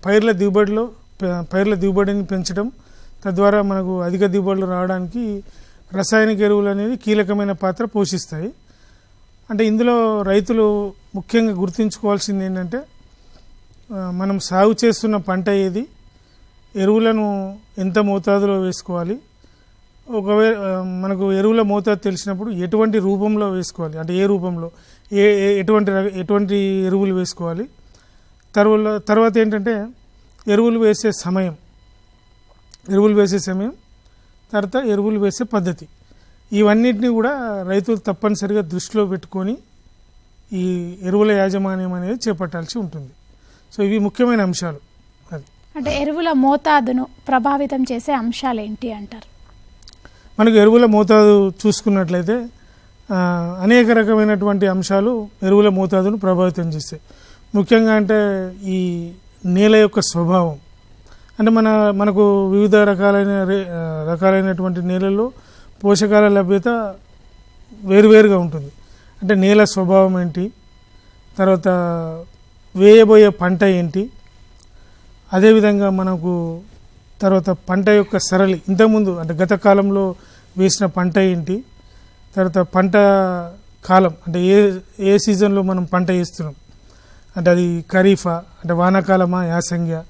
పైర్ల దిగుబడిని పెంచడం, తద్వారా మనకు అధిక దిగుబడులు రావడానికి రసాయనిక ఎరువులు అనేది కీలకమైన పాత్ర పోషిస్తాయి. అంటే ఇందులో రైతులు ముఖ్యంగా గుర్తుంచుకోవాల్సింది ఏంటంటే మనం సాగు చేస్తున్న పంట ఏది, ఎరువులను ఎంత మోతాదులో వేసుకోవాలి, ఒకవేళ మనకు ఎరువుల మోతాదు తెలిసినప్పుడు ఎటువంటి రూపంలో వేసుకోవాలి, అంటే ఏ రూపంలో ఎటువంటి ఎరువులు వేసుకోవాలి, తర్వాత ఏంటంటే ఎరువులు వేసే సమయం, తర్వాత ఎరువులు వేసే పద్ధతి, ఇవన్నిటిని కూడా రైతులు తప్పనిసరిగా దృష్టిలో పెట్టుకొని ఈ ఎరువుల యాజమాన్యం అనేది చేపట్టాల్సి ఉంటుంది. సో ఇవి ముఖ్యమైన అంశాలు. అది అంటే ఎరువుల మోతాదును ప్రభావితం చేసే అంశాలు ఏంటి అంటారు? మనకు ఎరువుల మోతాదు చూసుకున్నట్లయితే అనేక రకమైనటువంటి అంశాలు ఎరువుల మోతాదును ప్రభావితం చేస్తాయి. ముఖ్యంగా అంటే ఈ నేల యొక్క స్వభావం, అంటే మనకు వివిధ రకాలైనటువంటి నేలల్లో పోషకాల లభ్యత వేరువేరుగా ఉంటుంది. అంటే నేల స్వభావం ఏంటి, తర్వాత వేయబోయే పంట ఏంటి, అదేవిధంగా మనకు తర్వాత పంట యొక్క సరళి, ఇంతకుముందు అంటే గత కాలంలో వేసిన పంట ఏంటి, తర్వాత పంట కాలం అంటే ఏ సీజన్లో మనం పంట వేస్తున్నాం, అంటే అది ఖరీఫా అంటే వానాకాలమా యాసంగ్యా,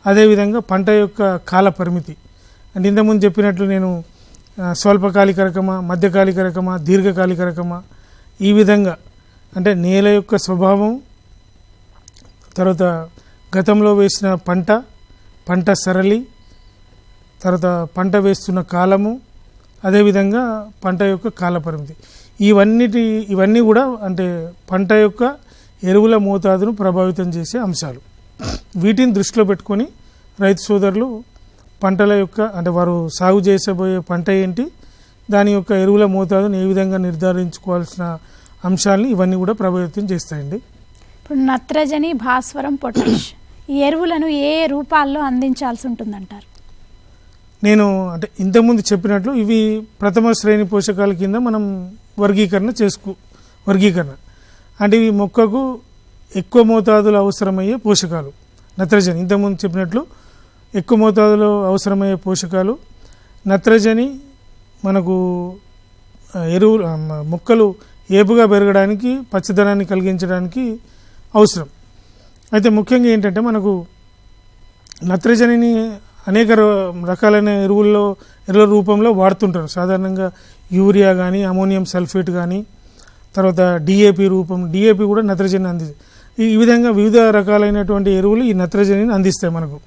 అదేవిధంగా పంట యొక్క కాల పరిమితి, అంటే ఇంతకుముందు చెప్పినట్లు నేను స్వల్పకాలిక రకమా, మధ్యకాలిక రకమా, దీర్ఘకాలిక రకమా, ఈ విధంగా అంటే నేల యొక్క స్వభావం, తర్వాత గతంలో వేసిన పంట సరళి, తర్వాత పంట వేస్తున్న కాలము, అదేవిధంగా పంట యొక్క కాల పరిమితి, ఇవన్నీ కూడా అంటే పంట యొక్క ఎరువుల మోతాదును ప్రభావితం చేసే అంశాలు. వీటిని దృష్టిలో పెట్టుకొని రైతు సోదరులు పంటల యొక్క అంటే వారు సాగు చేసబోయే పంట ఏంటి, దాని యొక్క ఎరువుల మోతాదును ఏ విధంగా నిర్ధారించుకోవాల్సిన అంశాలని ఇవన్నీ కూడా ప్రభావితం చేస్తాయండి. ఇప్పుడు నత్రజని, భాస్వరం, పొటాష్ ఈ ఎరువులను ఏ రూపాల్లో అందించాల్సి ఉంటుందంటారు? నేను అంటే ఇంతకుముందు చెప్పినట్లు ఇవి ప్రథమ శ్రేణి పోషకాల కింద మనం వర్గీకరణ అంటే ఇవి మొక్కకు ఎక్కువ మోతాదులో అవసరమయ్యే పోషకాలు. నత్రజని ఇంతకుముందు చెప్పినట్లు ఎక్కువ మోతాదులో అవసరమయ్యే పోషకాలు. నత్రజని మనకు ఎరువులు మొక్కలు ఏపుగా పెరగడానికి, పచ్చదనాన్ని కలిగించడానికి అవసరం. అయితే ముఖ్యంగా ఏంటంటే మనకు నత్రజనిని అనేక రకాలైన ఎరువుల రూపంలో వాడుతుంటారు. సాధారణంగా యూరియా కానీ, అమోనియం సల్ఫేట్ కానీ, తర్వాత డిఏపి కూడా నత్రజని అందిస్తాయి. ఈ విధంగా వివిధ రకాలైనటువంటి ఎరువులు ఈ నత్రజనిని అందిస్తాయి మనకు.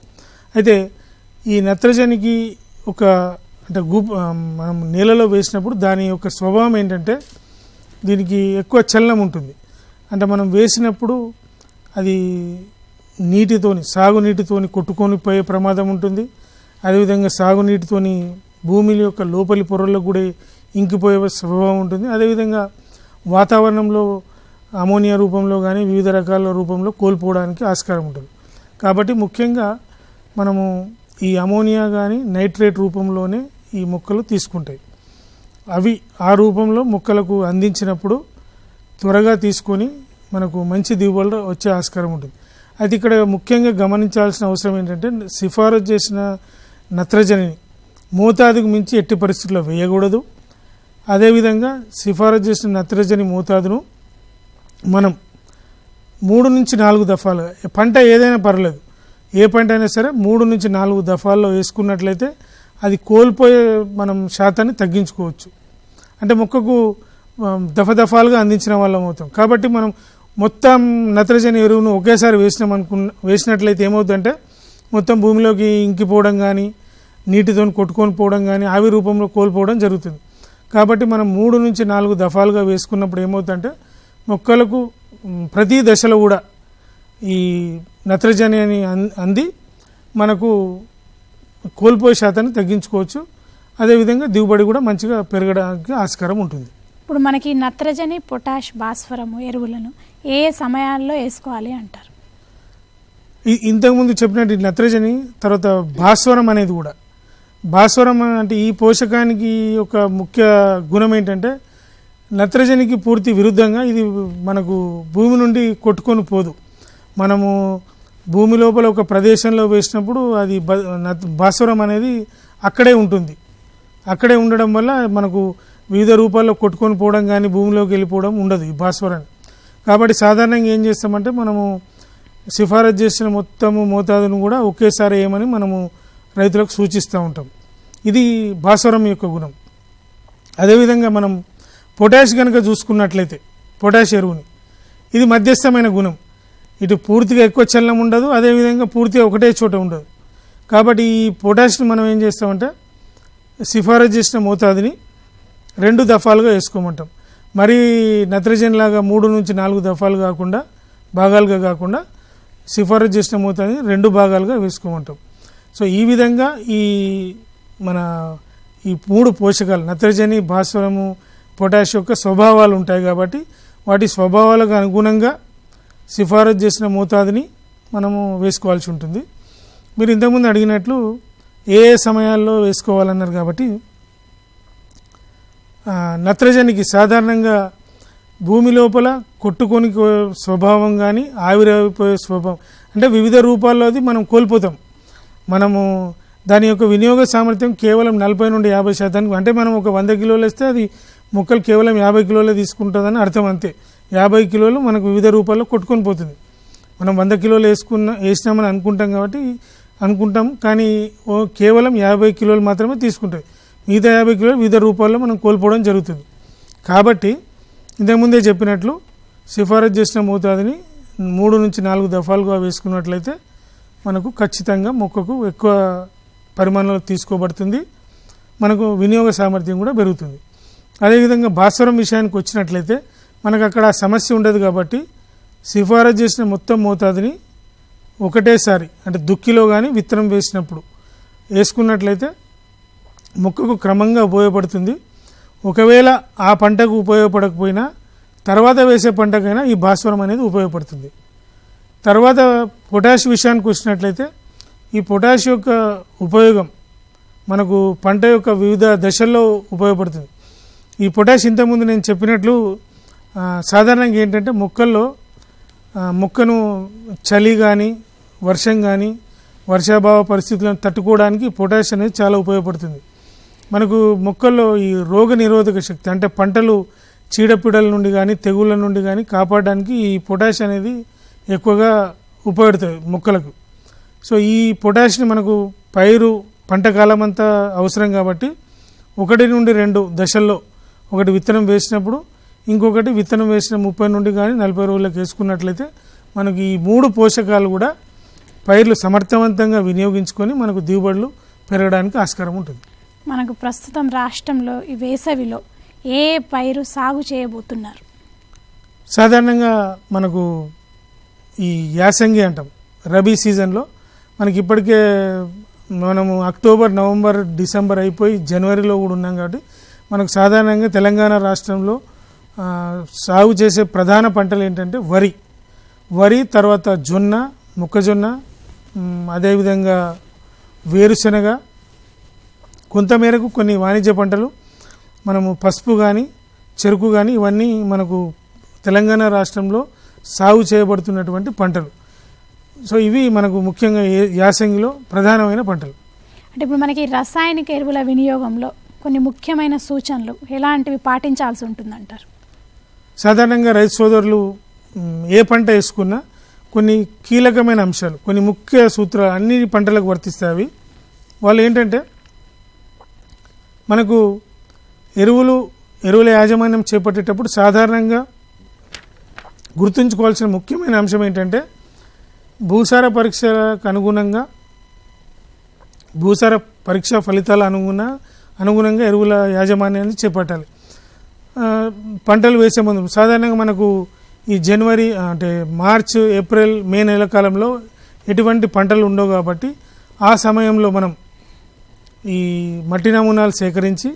అయితే ఈ నత్రజనికి అంటే మనం నేలలో వేసినప్పుడు దాని యొక్క స్వభావం ఏంటంటే దీనికి ఎక్కువ చలనం ఉంటుంది. అంటే మనం వేసినప్పుడు అది సాగునీటితోని కొట్టుకొని పోయే ప్రమాదం ఉంటుంది. అదేవిధంగా సాగునీటితోని భూమి యొక్క లోపలి పొరలకు కూడా ఇంకిపోయే స్వభావం ఉంటుంది. అదేవిధంగా వాతావరణంలో అమోనియా రూపంలో కానీ వివిధ రకాల రూపంలో కోల్పోవడానికి ఆస్కారం ఉంటుంది. కాబట్టి ముఖ్యంగా మనము ఈ అమోనియా కానీ నైట్రేట్ రూపంలోనే ఈ మొక్కలు తీసుకుంటాయి. అవి ఆ రూపంలో మొక్కలకు అందించినప్పుడు త్వరగా తీసుకొని మనకు మంచి దిగుబడులు వచ్చే ఆస్కారం ఉంటుంది. అయితే ఇక్కడ ముఖ్యంగా గమనించాల్సిన అవసరం ఏంటంటే సిఫారసు చేసిన నత్రజనిని మోతాదుకు మించి ఎట్టి పరిస్థితుల్లో వేయకూడదు. అదేవిధంగా సిఫారసు చేసిన నత్రజని మోతాదును మనం 3 నుంచి 4 దఫాలు, పంట ఏదైనా పర్లేదు, ఏ పంట అయినా సరే 3 నుంచి 4 దఫాల్లో వేసుకున్నట్లయితే అది కోల్పోయే మనం శాతాన్ని తగ్గించుకోవచ్చు. అంటే మొక్కకు దఫాలుగా అందించిన వాళ్ళం అవుతాం. కాబట్టి మనం మొత్తం నత్రజని ఎరువును ఒకేసారి వేసినట్లయితే ఏమవుతుందంటే మొత్తం భూమిలోకి ఇంకిపోవడం కానీ, నీటితో కొట్టుకొని పోవడం కానీ, ఆవి రూపంలో కోల్పోవడం జరుగుతుంది. కాబట్టి మనం 3 నుంచి 4 దఫాలుగా వేసుకున్నప్పుడు ఏమవుతుందంటే మొక్కలకు ప్రతి దశలో కూడా ఈ నత్రజని అని అంది మనకు కోల్పోయే శాతాన్ని తగ్గించుకోవచ్చు. అదేవిధంగా దిగుబడి కూడా మంచిగా పెరగడానికి ఆస్కారం ఉంటుంది. ఇప్పుడు మనకి నత్రజని, పొటాష్, భాస్వరము ఎరువులను ఏ సమయాల్లో వేసుకోవాలి అంటారు? ఇంతకుముందు చెప్పినట్టు నత్రజని తర్వాత భాస్వరం అనేది కూడా, భాస్వరం అంటే ఈ పోషకానికి ఒక ముఖ్య గుణం ఏంటంటే నత్రజనికి పూర్తి విరుద్ధంగా ఇది మనకు భూమి నుండి కొట్టుకొని పోదు. మనము భూమి లోపల ఒక ప్రదేశంలో వేసినప్పుడు అది భాస్వరం అనేది అక్కడే ఉంటుంది. అక్కడే ఉండడం వల్ల మనకు వివిధ రూపాల్లో కొట్టుకొని పోవడం కానీ భూమిలోకి వెళ్ళిపోవడం ఉండదు ఈ భాస్వరాన్ని. కాబట్టి సాధారణంగా ఏం చేస్తామంటే మనము సిఫారసు చేసిన మొత్తము మోతాదును కూడా ఒకేసారి వేయమని మనము రైతులకు సూచిస్తూ ఉంటాం. ఇది భాస్వరం యొక్క గుణం. అదేవిధంగా మనం పొటాష్ కనుక చూసుకున్నట్లయితే పొటాష్ ఎరువుని ఇది మధ్యస్థమైన గుణం. ఇటు పూర్తిగా ఎక్కువ చలనం ఉండదు, అదేవిధంగా పూర్తిగా ఒకటే చోట ఉండదు. కాబట్టి ఈ పొటాష్ని మనం ఏం చేస్తామంటే సిఫారసు చేసిన మోతాదుని 2 దఫాలుగా వేసుకోమంటాం. మరి నత్రజని లాగా 3 నుంచి 4 దఫాలు భాగాలుగా కాకుండా సిఫారసు చేసిన మోతాదుని 2 భాగాలుగా వేసుకోమంటాం. సో ఈ విధంగా ఈ 3 పోషకాలు నత్రజని, భాస్వరము, పొటాష్ యొక్క స్వభావాలు ఉంటాయి. కాబట్టి వాటి స్వభావాలకు అనుగుణంగా సిఫారసు చేసిన మోతాదుని మనము వేసుకోవాల్సి ఉంటుంది. మీరు ఇంతకుముందు అడిగినట్లు ఏ సమయాల్లో వేసుకోవాలన్నారు. కాబట్టి నత్రజనికి సాధారణంగా భూమి లోపల కొట్టుకొని స్వభావం కానీ ఆవిరైపోయే స్వభావం అంటే వివిధ రూపాల్లో అది మనం కోల్పోతాం. మనము దాని యొక్క వినియోగ సామర్థ్యం కేవలం 40 నుండి 50%. అంటే మనం ఒక 100 కిలోలు వేస్తే అది మొక్కలు కేవలం 50 కిలోలే తీసుకుంటుందని అర్థం. అంతే 50 కిలోలు మనకు వివిధ రూపాల్లో కొట్టుకొని పోతుంది. మనం 100 కిలోలు వేసినామని అనుకుంటాం కానీ కేవలం 50 కిలోలు మాత్రమే తీసుకుంటుంది. మిగతా 50 కిలోలు వివిధ రూపాల్లో మనం కోల్పోవడం జరుగుతుంది. కాబట్టి ఇంతకుముందే చెప్పినట్లు సిఫారసు చేసిన మోతాదుని 3 నుంచి 4 దఫాలుగా వేసుకున్నట్లయితే మనకు ఖచ్చితంగా మొక్కకు ఎక్కువ పరిమాణంలో తీసుకోబడుతుంది, మనకు వినియోగ సామర్థ్యం కూడా పెరుగుతుంది. అదేవిధంగా భాస్వరం విషయానికి వచ్చినట్లయితే మనకు అక్కడ సమస్య ఉండదు కాబట్టి సిఫారసు చేసిన మొత్తం మోతాదుని ఒకటేసారి అంటే దుక్కిలో కానీ విత్తనం వేసినప్పుడు వేసుకున్నట్లయితే మొక్కకు క్రమంగా ఉపయోగపడుతుంది. ఒకవేళ ఆ పంటకు ఉపయోగపడకపోయినా తర్వాత వేసే పంటకైనా ఈ భాస్వరం అనేది ఉపయోగపడుతుంది. తర్వాత పొటాష్ విషయానికి వచ్చినట్లయితే ఈ పొటాష్ యొక్క ఉపయోగం మనకు పంట యొక్క వివిధ దశల్లో ఉపయోగపడుతుంది. ఈ పొటాష్ ఇంతకుముందు నేను చెప్పినట్లు సాధారణంగా ఏంటంటే మొక్కను చలి కానీ వర్షం కానీ వర్షాభావ పరిస్థితులను తట్టుకోవడానికి పొటాష్ అనేది చాలా ఉపయోగపడుతుంది. మనకు మొక్కల్లో ఈ రోగ నిరోధక శక్తి అంటే పంటలు చీడపీడల నుండి కానీ తెగుళ్ళ నుండి కానీ కాపాడడానికి ఈ పొటాష్ అనేది ఎక్కువగా ఉపయోగపడుతుంది మొక్కలకు. సో ఈ పొటాష్ని మనకు పంట కాలం అంతా అవసరం కాబట్టి 1 నుండి 2 దశల్లో ఒకటి విత్తనం వేసినప్పుడు ఇంకొకటి విత్తనం వేసిన 30 నుండి కానీ 40 రోజులకు వేసుకున్నట్లయితే మనకి ఈ 3 పోషకాలు కూడా పైర్లు సమర్థవంతంగా వినియోగించుకొని మనకు దిగుబడులు పెరగడానికి ఆస్కారం ఉంటుంది. మనకు ప్రస్తుతం రాష్ట్రంలో ఈ వేసవిలో ఏ పైరు సాగు చేయబోతున్నారు? సాధారణంగా మనకు ఈ యాసంగి అంటాం రబీ సీజన్లో మనకి ఇప్పటికే మనము అక్టోబర్, నవంబర్, డిసెంబర్ అయిపోయి జనవరిలో కూడా ఉన్నాం కాబట్టి మనకు సాధారణంగా తెలంగాణ రాష్ట్రంలో సాగు చేసే ప్రధాన పంటలు ఏంటంటే వరి తర్వాత జొన్న, మొక్కజొన్న, అదేవిధంగా వేరుశెనగ, కొంతమేరకు కొన్ని వాణిజ్య పంటలు మనము పసుపు కానీ చెరుకు కానీ ఇవన్నీ మనకు తెలంగాణ రాష్ట్రంలో సాగు చేయబడుతున్నటువంటి పంటలు. సో ఇవి మనకు ముఖ్యంగా యాసంగిలో ప్రధానమైన పంటలు. అంటే ఇప్పుడు మనకి రసాయనిక ఎరువుల వినియోగంలో కొన్ని ముఖ్యమైన సూచనలు ఎలాంటివి పాటించాల్సి ఉంటుందంటారు? సాధారణంగా రైతు సోదరులు ఏ పంట వేసుకున్నా కొన్ని కీలకమైన అంశాలు, కొన్ని ముఖ్య సూత్రాలు అన్ని పంటలకు వర్తిస్తాయి. వాళ్ళు ఏంటంటే మనకు ఎరువుల యాజమాన్యం చేపట్టేటప్పుడు సాధారణంగా గుర్తుంచుకోవాల్సిన ముఖ్యమైన అంశం ఏంటంటే భూసార పరీక్షలకు అనుగుణంగా భూసార పరీక్ష ఫలితాల అనుగుణంగా ఎరువుల యాజమాన్యాన్ని చేపట్టాలి. పంటలు వేసే ముందు సాధారణంగా మనకు ఈ జనవరి అంటే మార్చ్, ఏప్రిల్, మే నెల కాలంలో ఎటువంటి పంటలు ఉండవు కాబట్టి ఆ సమయంలో మనం ఈ మట్టి నమూనాలు సేకరించి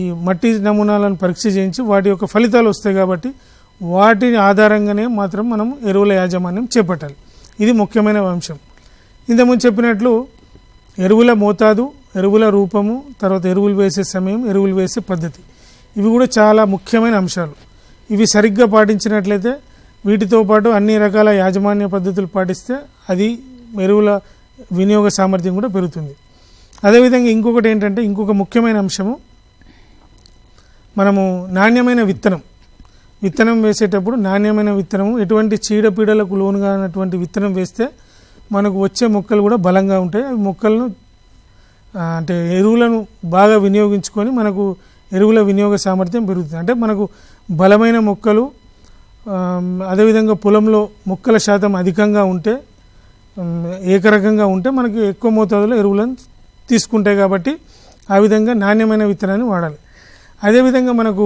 ఈ మట్టి నమూనాలను పరీక్ష చేయించి వాటి యొక్క ఫలితాలు వస్తాయి కాబట్టి వాటి ఆధారంగానే మాత్రం మనం ఎరువుల యాజమాన్యం చేపట్టాలి. ఇది ముఖ్యమైన అంశం. ఇంతకుముందు చెప్పినట్లు ఎరువుల మోతాదు, ఎరువుల రూపము, తర్వాత ఎరువులు వేసే సమయం, ఎరువులు వేసే పద్ధతి, ఇవి కూడా చాలా ముఖ్యమైన అంశాలు. ఇవి సరిగ్గా పాటించినట్లయితే వీటితో పాటు అన్ని రకాల యాజమాన్య పద్ధతులు పాటిస్తే అది ఎరువుల వినియోగ సామర్థ్యం కూడా పెరుగుతుంది. అదేవిధంగా ఇంకొకటి ఏంటంటే ఇంకొక ముఖ్యమైన అంశము మనము నాణ్యమైన విత్తనం వేసేటప్పుడు నాణ్యమైన విత్తనము ఎటువంటి చీడపీడలకు లోను కానటువంటి విత్తనం వేస్తే మనకు వచ్చే మొక్కలు కూడా బలంగా ఉంటాయి. అవి మొక్కలను అంటే ఎరువులను బాగా వినియోగించుకొని మనకు ఎరువుల వినియోగ సామర్థ్యం పెరుగుతుంది. అంటే మనకు బలమైన మొక్కలు, అదేవిధంగా పొలంలో మొక్కల శాతం అధికంగా ఉంటే, ఏకరకంగా ఉంటే మనకి ఎక్కువ మోతాదులో ఎరువులను తీసుకుంటాయి కాబట్టి ఆ విధంగా నాణ్యమైన విత్తనాన్ని వాడాలి. అదేవిధంగా మనకు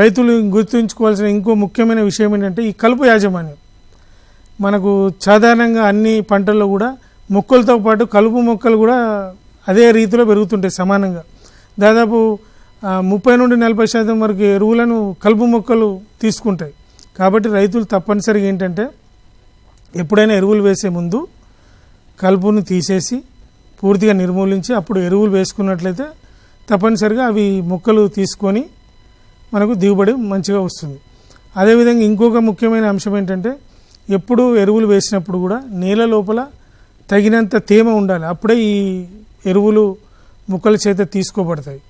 రైతులు గుర్తుంచుకోవాల్సిన ఇంకో ముఖ్యమైన విషయం ఏంటంటే ఈ కలుపు యాజమాన్యం. మనకు సాధారణంగా అన్ని పంటల్లో కూడా మొక్కలతో పాటు కలుపు మొక్కలు కూడా అదే రీతిలో పెరుగుతుంటాయి సమానంగా. దాదాపు 30 నుండి 40% వరకు ఎరువులను కలుపు మొక్కలు తీసుకుంటాయి. కాబట్టి రైతులు తప్పనిసరిగా ఏంటంటే ఎప్పుడైనా ఎరువులు వేసే ముందు కలుపును తీసేసి పూర్తిగా నిర్మూలించి అప్పుడు ఎరువులు వేసుకున్నట్లయితే తప్పనిసరిగా అవి మొక్కలు తీసుకొని మనకు దిగుబడి మంచిగా వస్తుంది. అదేవిధంగా ఇంకొక ముఖ్యమైన అంశం ఏంటంటే ఎప్పుడు ఎరువులు వేసినప్పుడు కూడా నేల లోపల తగినంత తేమ ఉండాలి. అప్పుడే ఈ ఎరువులు మొక్కల చేత తీసుకోబడతాయి.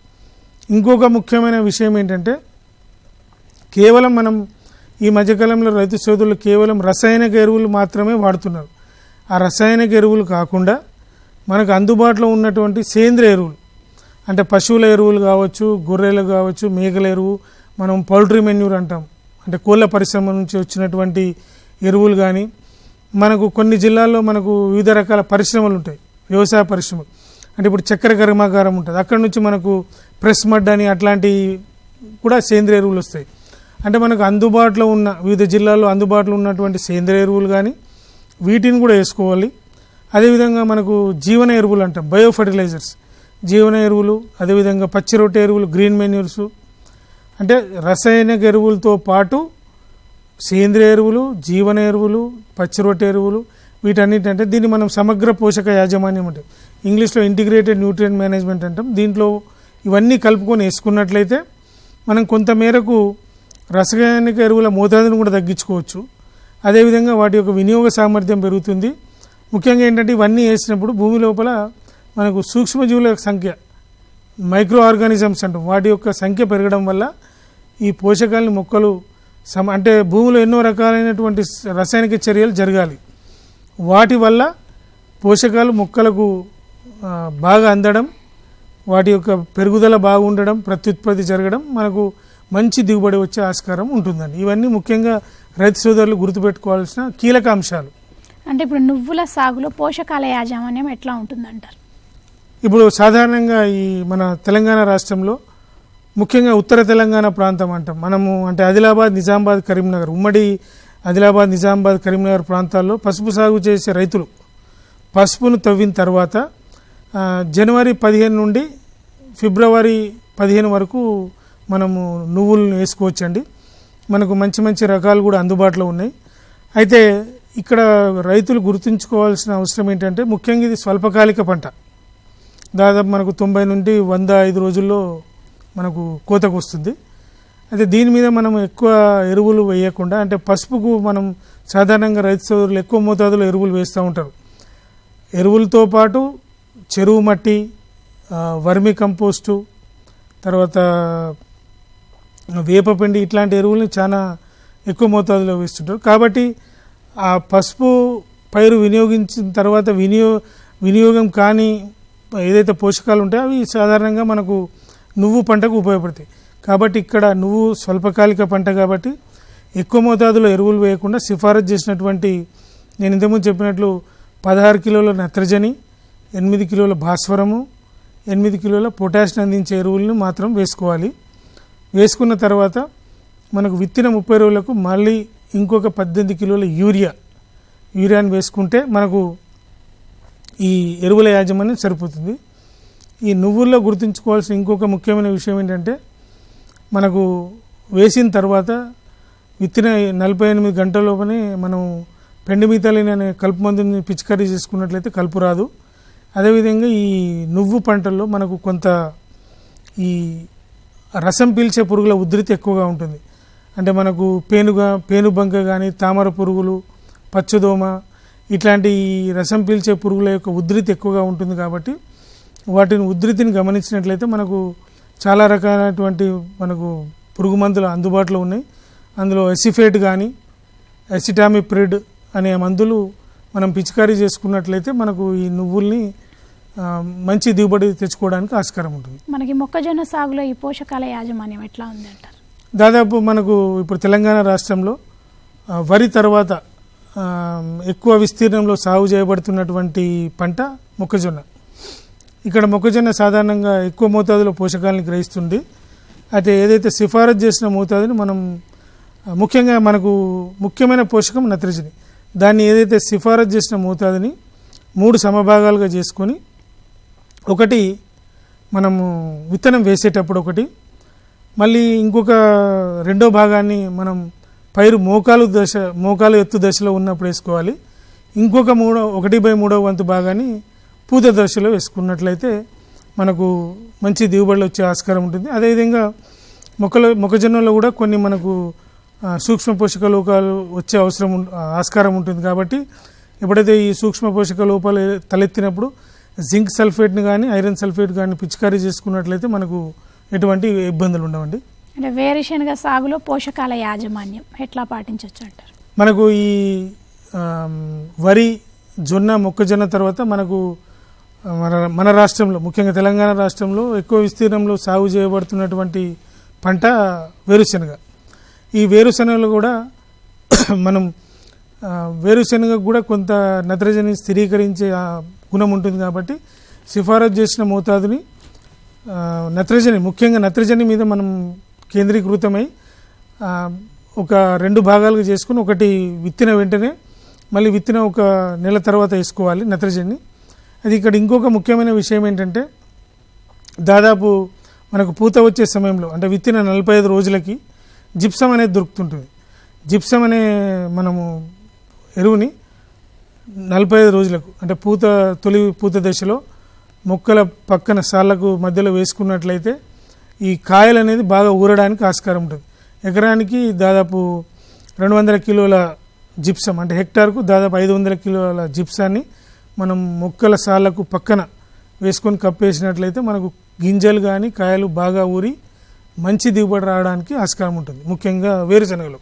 ఇంకొక ముఖ్యమైన విషయం ఏంటంటే కేవలం మనం ఈ మధ్యకాలంలో రైతు సోదరులు కేవలం రసాయనిక ఎరువులు మాత్రమే వాడుతున్నారు. ఆ రసాయనిక ఎరువులు కాకుండా మనకు అందుబాటులో ఉన్నటువంటి సేంద్రియ ఎరువులు అంటే పశువుల ఎరువులు కావచ్చు, గొర్రెలు కావచ్చు, మేకల ఎరువు, మనం పౌల్ట్రీ మెన్యూర్ అంటాం, అంటే కోళ్ళ పరిశ్రమ నుంచి వచ్చినటువంటి ఎరువులు కానీ, మనకు కొన్ని జిల్లాల్లో మనకు వివిధ రకాల పరిశ్రమలు ఉంటాయి, వ్యవసాయ పరిశ్రమలు. అంటే ఇప్పుడు చక్కెర కర్మాగారం ఉంటుంది, అక్కడ నుంచి మనకు ప్రెస్ మడ్ అని అట్లాంటి కూడా సేంద్రియ ఎరువులు వస్తాయి. అంటే మనకు అందుబాటులో ఉన్న వివిధ జిల్లాల్లో అందుబాటులో ఉన్నటువంటి సేంద్రియ ఎరువులు కానీ వీటిని కూడా వేసుకోవాలి. అదేవిధంగా మనకు జీవన ఎరువులు అంటాం, బయో ఫర్టిలైజర్స్, జీవన ఎరువులు, అదేవిధంగా పచ్చి రొట్టె ఎరువులు, గ్రీన్ మెన్యూర్స్. అంటే రసాయనిక ఎరువులతో పాటు సేంద్రియ ఎరువులు, జీవన ఎరువులు, పచ్చి రొట్టె ఎరువులు, వీటన్నిటంటే దీన్ని మనం సమగ్ర పోషక యాజమాన్యం అంటే ఇంగ్లీష్లో ఇంటిగ్రేటెడ్ న్యూట్రియంట్ మేనేజ్మెంట్ అంటాం. దీంట్లో ఇవన్నీ కలుపుకొని వేసుకున్నట్లయితే మనం కొంతమేరకు రసాయనిక ఎరువుల మోతాదును కూడా తగ్గించుకోవచ్చు. అదేవిధంగా వాటి యొక్క వినియోగ సామర్థ్యం పెరుగుతుంది. ముఖ్యంగా ఏంటంటే ఇవన్నీ వేసినప్పుడు భూమి లోపల మనకు సూక్ష్మజీవుల సంఖ్య, మైక్రో ఆర్గానిజమ్స్ అంటాం, వాటి యొక్క సంఖ్య పెరగడం వల్ల ఈ పోషకాలని మొక్కలు అంటే భూమిలో ఎన్నో రకాలైనటువంటి రసాయనిక చర్యలు జరగాలి. వాటి వల్ల పోషకాలు మొక్కలకు బాగా అందడం, వాటి యొక్క పెరుగుదల బాగుండడం, ప్రత్యుత్పత్తి జరగడం, మనకు మంచి దిగుబడి వచ్చే ఆస్కారం ఉంటుందండి. ఇవన్నీ ముఖ్యంగా రైతు సోదరులు గుర్తుపెట్టుకోవాల్సిన కీలక అంశాలు. అంటే ఇప్పుడు నువ్వుల సాగులో పోషకాల యాజమాన్యం ఎట్లా ఉంటుందంటారు? ఇప్పుడు సాధారణంగా ఈ మన తెలంగాణ రాష్ట్రంలో ముఖ్యంగా ఉత్తర తెలంగాణ ప్రాంతం అంటాం మనము, అంటే ఆదిలాబాద్, నిజామాబాద్, కరీంనగర్, ఉమ్మడి ఆదిలాబాద్, నిజామాబాద్, కరీంనగర్ ప్రాంతాల్లో పసుపు సాగు చేసే రైతులు పసుపును తవ్విన తర్వాత జనవరి 15 నుండి ఫిబ్రవరి 15 వరకు మనము నువ్వులను వేసుకోవచ్చండి. మనకు మంచి మంచి రకాలు కూడా అందుబాటులో ఉన్నాయి. అయితే ఇక్కడ రైతులు గుర్తుంచుకోవాల్సిన అవసరం ఏంటంటే ముఖ్యంగా ఇది స్వల్పకాలిక పంట. దాదాపు మనకు 90 నుండి 105 రోజుల్లో మనకు కోతకు వస్తుంది. అయితే దీని మీద మనం ఎక్కువ ఎరువులు వేయకుండా, అంటే పసుపుకు మనం సాధారణంగా రైతు సోదరులు ఎక్కువ మోతాదులో ఎరువులు వేస్తూ ఉంటారు. ఎరువులతో పాటు చెరువు మట్టి, వర్మి కంపోస్టు, తర్వాత వేపపిండి, ఇట్లాంటి ఎరువులను చాలా ఎక్కువ మోతాదులో వేస్తుంటారు. కాబట్టి ఆ పసుపు పైరు వినియోగించిన తర్వాత వినియోగం కానీ ఏదైతే పోషకాలు ఉంటాయో అవి సాధారణంగా మనకు నువ్వు పంటకు ఉపయోగపడతాయి. కాబట్టి ఇక్కడ నువ్వు స్వల్పకాలిక పంట కాబట్టి ఎక్కువ మోతాదులో ఎరువులు వేయకుండా సిఫారసు చేసినటువంటి, నేను ఇంతకుముందు చెప్పినట్లు 16 కిలోల నత్రజని, 8 కిలోల భాస్వరము, 8 కిలోల పొటాషియం అందించే ఎరువులను మాత్రం వేసుకోవాలి. వేసుకున్న తర్వాత మనకు విత్తిన 30 రోజులకు మళ్ళీ ఇంకొక 18 కిలోల యూరియాని వేసుకుంటే మనకు ఈ ఎరువుల యాజమాన్యం సరిపోతుంది. ఈ నువ్వుల్లో గుర్తుంచుకోవాల్సిన ఇంకొక ముఖ్యమైన విషయం ఏంటంటే మనకు వేసిన తర్వాత విత్తిన 48 గంటల లోపనే మనం పెండిమిథలిన్ అనే కలుపు మందుని పిచికారీ చేసుకున్నట్లయితే కలుపు రాదు. అదేవిధంగా ఈ నువ్వు పంటల్లో మనకు కొంత ఈ రసం పీల్చే పురుగుల ఉధృతి ఎక్కువగా ఉంటుంది. అంటే మనకు పేనుబంక కానీ, తామర పురుగులు, పచ్చదోమ, ఇట్లాంటి రసం పీల్చే పురుగుల యొక్క ఉధృతి ఎక్కువగా ఉంటుంది. కాబట్టి వాటిని ఉధృతిని గమనించినట్లయితే మనకు చాలా రకాలైనటువంటి మనకు పురుగు మందులు అందుబాటులో ఉన్నాయి. అందులో ఎసిఫేట్ కానీ, ఎసిటామిప్రిడ్ అనే మందులు మనం పిచికారీ చేసుకున్నట్లయితే మనకు ఈ నువ్వుల్ని మంచి దిగుబడి తెచ్చుకోవడానికి ఆస్కారం ఉంటుంది. మనకి మొక్కజొన్న సాగులో ఈ పోషకాల యాజమాన్యం ఎట్లా ఉంది అంటారు? దాదాపు మనకు ఇప్పుడు తెలంగాణ రాష్ట్రంలో వరి తర్వాత ఎక్కువ విస్తీర్ణంలో సాగు చేయబడుతున్నటువంటి పంట మొక్కజొన్న. ఇక్కడ మొక్కజొన్న సాధారణంగా ఎక్కువ మోతాదులో పోషకాలను గ్రహిస్తుంది. అయితే ఏదైతే సిఫారసు చేసిన మోతాదుని మనం ముఖ్యంగా మనకు ముఖ్యమైన పోషకం నత్రజని, దాన్ని ఏదైతే సిఫారసు చేసిన మోతాదుని 3 సమభాగాలుగా చేసుకొని, ఒకటి మనము విత్తనం వేసేటప్పుడు, ఒకటి మళ్ళీ ఇంకొక రెండో భాగాన్ని మనం పైరు మోకాలు ఎత్తు దశలో ఉన్నప్పుడు వేసుకోవాలి. ఇంకొక 1/3 వంతు భాగాన్ని పూత దశలో వేసుకున్నట్లయితే మనకు మంచి దిగుబడులు వచ్చే ఆస్కారం ఉంటుంది. అదేవిధంగా మొక్కజొన్నలో కూడా కొన్ని మనకు సూక్ష్మ పోషక లోపాలు వచ్చే ఆస్కారం ఉంటుంది. కాబట్టి ఎప్పుడైతే ఈ సూక్ష్మ పోషక లోపాలు తలెత్తినప్పుడు జింక్ సల్ఫేట్ని కానీ, ఐరన్ సల్ఫేట్ కానీ పిచికారీ చేసుకున్నట్లయితే మనకు ఎటువంటి ఇబ్బందులు ఉండవండి. అంటే వేరుశనగ సాగులో పోషకాల యాజమాన్యం ఎట్లా పాటించవచ్చు అంటారు? మనకు ఈ వరి, జొన్న, మొక్కజొన్న తర్వాత మనకు మన రాష్ట్రంలో ముఖ్యంగా తెలంగాణ రాష్ట్రంలో ఎక్కువ విస్తీర్ణంలో సాగు చేయబడుతున్నటువంటి పంట వేరుశనగ. ఈ వేరుశనగలు కూడా మనం వేరుశనగకు కూడా కొంత నత్రజని స్థిరీకరించే గుణం ఉంటుంది కాబట్టి సిఫారసు చేసిన మోతాదుని నత్రజని, ముఖ్యంగా నత్రజని మీద మనం కేంద్రీకృతమై ఒక 2 భాగాలుగా చేసుకుని ఒకటి విత్తిన వెంటనే మళ్ళీ విత్తిన ఒక నెల తర్వాత వేసుకోవాలి నత్రజని. అది ఇక్కడ ఇంకొక ముఖ్యమైన విషయం ఏంటంటే దాదాపు మనకు పూత వచ్చే సమయంలో అంటే విత్తిన 45 రోజులకి జిప్సం అనేది దొరుకుతుంటుంది. జిప్సం అనే మనము ఎరువుని 45 రోజులకు అంటే తొలి పూత దశలో మొక్కల పక్కన సాళ్లకు మధ్యలో వేసుకున్నట్లయితే ఈ కాయలు అనేది బాగా ఊరడానికి ఆస్కారం ఉంటుంది. ఎకరానికి దాదాపు 200 కిలోల జిప్సం అంటే హెక్టార్కు దాదాపు 500 కిలోల జిప్సాన్ని మనం మొక్కల సాళ్లకు పక్కన వేసుకొని కప్పేసినట్లయితే మనకు గింజలు కానీ కాయలు బాగా ఊరి మంచి దిగుబడి రావడానికి ఆస్కారం ఉంటుంది, ముఖ్యంగా వేరుశనగలు.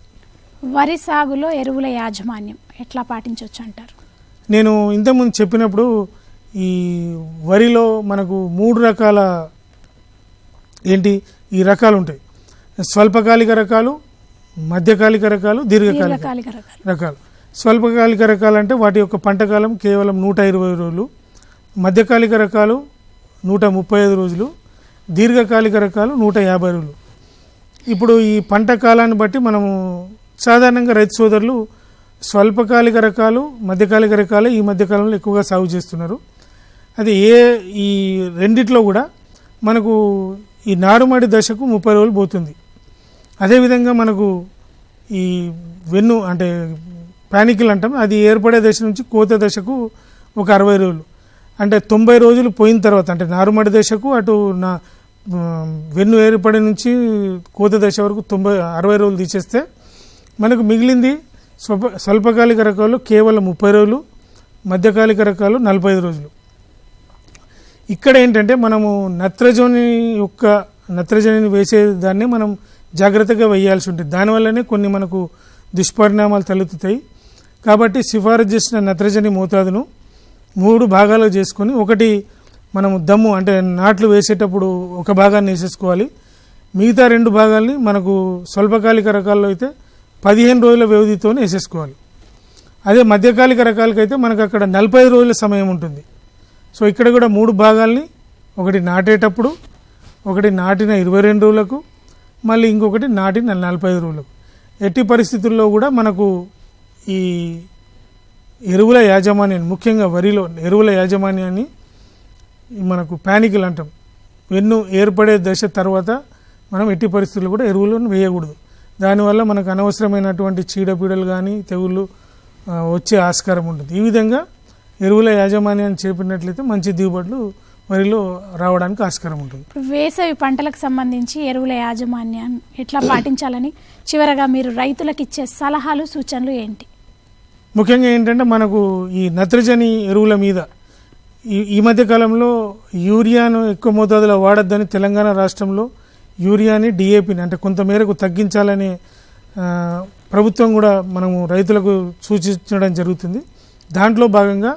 వరి సాగులో ఎరువుల యాజమాన్యం ఎట్లా పాటించవచ్చు అంటారు? నేను ఇంతకుముందు చెప్పినప్పుడు ఈ వరిలో మనకు 3 రకాల ఈ రకాలు ఉంటాయి. స్వల్పకాలిక రకాలు, మధ్యకాలిక రకాలు, దీర్ఘకాలిక రకాలు. స్వల్పకాలిక రకాలు అంటే వాటి యొక్క పంట కాలం కేవలం 120 రోజులు, మధ్యకాలిక రకాలు 135 రోజులు, దీర్ఘకాలిక రకాలు 150 రోజులు. ఇప్పుడు ఈ పంట కాలాన్ని బట్టి మనము సాధారణంగా రైతు సోదరులు స్వల్పకాలిక రకాలు, మధ్యకాలిక రకాలు ఈ మధ్యకాలంలో ఎక్కువగా సాగు చేస్తున్నారు. అది ఈ రెండిట్లో కూడా మనకు ఈ నారుమడి దశకు 30 రోజులు పోతుంది. అదేవిధంగా మనకు ఈ వెన్ను అంటే పానికిల్ అంటాం, అది ఏర్పడే దశ నుంచి కోత దశకు ఒక 60 రోజులు అంటే 90 రోజులు పోయిన తర్వాత అంటే నారుమడి దశకు అటు వెన్ను ఏర్పడే నుంచి కోత దశ వరకు 60 రోజులు తీసేస్తే మనకు మిగిలింది స్వల్పకాలిక రకాలు కేవలం 30 రోజులు, మధ్యకాలిక రకాలు 45 రోజులు. ఇక్కడ ఏంటంటే మనము నత్రజనిని వేసేదాన్ని మనం జాగ్రత్తగా వేయాల్సి ఉంటుంది. దానివల్లనే కొన్ని మనకు దుష్పరిణామాలు తలెత్తుతాయి. కాబట్టి సిఫారసు చేసిన నత్రజని మోతాదును 3 భాగాలు చేసుకొని ఒకటి మనము దమ్ము అంటే నాట్లు వేసేటప్పుడు ఒక భాగాన్ని వేసేసుకోవాలి. మిగతా 2 భాగాల్ని మనకు స్వల్పకాలిక రకాల్లో అయితే 15 రోజుల వ్యవధితో వేసేసుకోవాలి. అదే మధ్యకాలిక రకాలకైతే మనకు అక్కడ 45 రోజుల సమయం ఉంటుంది. సో ఇక్కడ కూడా 3 భాగాల్ని ఒకటి నాటేటప్పుడు, ఒకటి నాటిన 22 రోజులకు, మళ్ళీ ఇంకొకటి నాటిన 45 రోజులకు. ఎట్టి పరిస్థితుల్లో కూడా మనకు ఈ ఎరువుల యాజమాన్యాన్ని, ముఖ్యంగా వరిలో ఎరువుల యాజమాన్యాన్ని మనకు పానికిల్ అంటాం. వెన్ను ఏర్పడే దశ తర్వాత మనం ఎట్టి పరిస్థితుల్లో కూడా ఎరువులను వేయకూడదు. దానివల్ల మనకు అనవసరమైనటువంటి చీడపీడలు కానీ తెగుళ్ళు వచ్చే ఆస్కారం ఉంటుంది. ఈ విధంగా ఎరువుల యాజమాన్యాన్ని చేపట్టినట్లయితే మంచి దిగుబడులు వరిలో రావడానికి ఆస్కారం ఉంటుంది. వేసవి పంటలకు సంబంధించి ఎరువుల యాజమాన్యాన్ని ఎట్లా పాటించాలని చివరగా మీరు రైతులకు ఇచ్చే సలహాలు, సూచనలు ఏంటి? ముఖ్యంగా ఏంటంటే మనకు ఈ నత్రజని ఎరువుల మీద ఈ మధ్య కాలంలో యూరియాను ఎక్కువ మోతాదులో వాడొద్దని తెలంగాణ రాష్ట్రంలో యూరియాని, డిఏపిని అంటే కొంతమేరకు తగ్గించాలని ప్రభుత్వం కూడా మనము రైతులకు సూచించడం జరుగుతుంది. దాంట్లో భాగంగా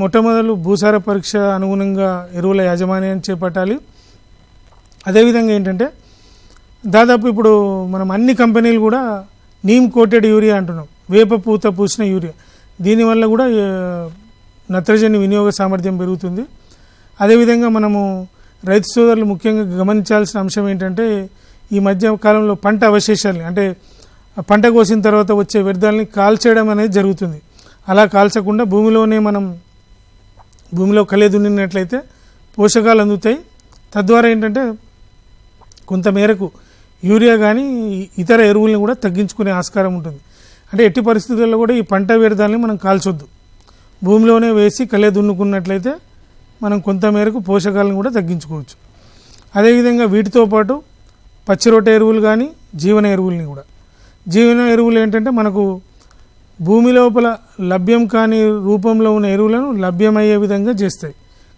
మొట్టమొదలు భూసార పరీక్ష అనుగుణంగా ఎరువుల యాజమాన్యాన్ని చేపట్టాలి. అదేవిధంగా ఏంటంటే దాదాపు ఇప్పుడు మనం అన్ని కంపెనీలు కూడా నీమ్ కోటెడ్ యూరియా అంటున్నాం, వేప పూత పూసిన యూరియా. దీనివల్ల కూడా నత్రజని వినియోగ సామర్థ్యం పెరుగుతుంది. అదేవిధంగా మనము రైతు సోదరులు ముఖ్యంగా గమనించాల్సిన అంశం ఏంటంటే ఈ మధ్య కాలంలో పంట అవశేషాలని అంటే పంట కోసిన తర్వాత వచ్చే వ్యర్థాలని కాల్చేయడం అనేది జరుగుతుంది. అలా కాల్చకుండా భూమిలో కలే దున్నినట్లయితే పోషకాలు అందుతాయి. తద్వారా ఏంటంటే కొంతమేరకు యూరియా కానీ ఇతర ఎరువులను కూడా తగ్గించుకునే ఆస్కారం ఉంటుంది. అంటే ఎట్టి పరిస్థితుల్లో కూడా ఈ పంట వ్యర్థాలని మనం కాల్చొద్దు. భూమిలోనే వేసి కలే దున్నుకున్నట్లయితే మనం కొంతమేరకు పోషకాలను కూడా తగ్గించుకోవచ్చు. అదేవిధంగా వీటితో పాటు పచ్చిరొట్ట ఎరువులు కానీ జీవన ఎరువులని కూడా, జీవన ఎరువులు ఏంటంటే మనకు భూమి లోపల లభ్యం కాని రూపంలో ఉన్న ఎరువులను లభ్యమయ్యే విధంగా చేస్తాయి.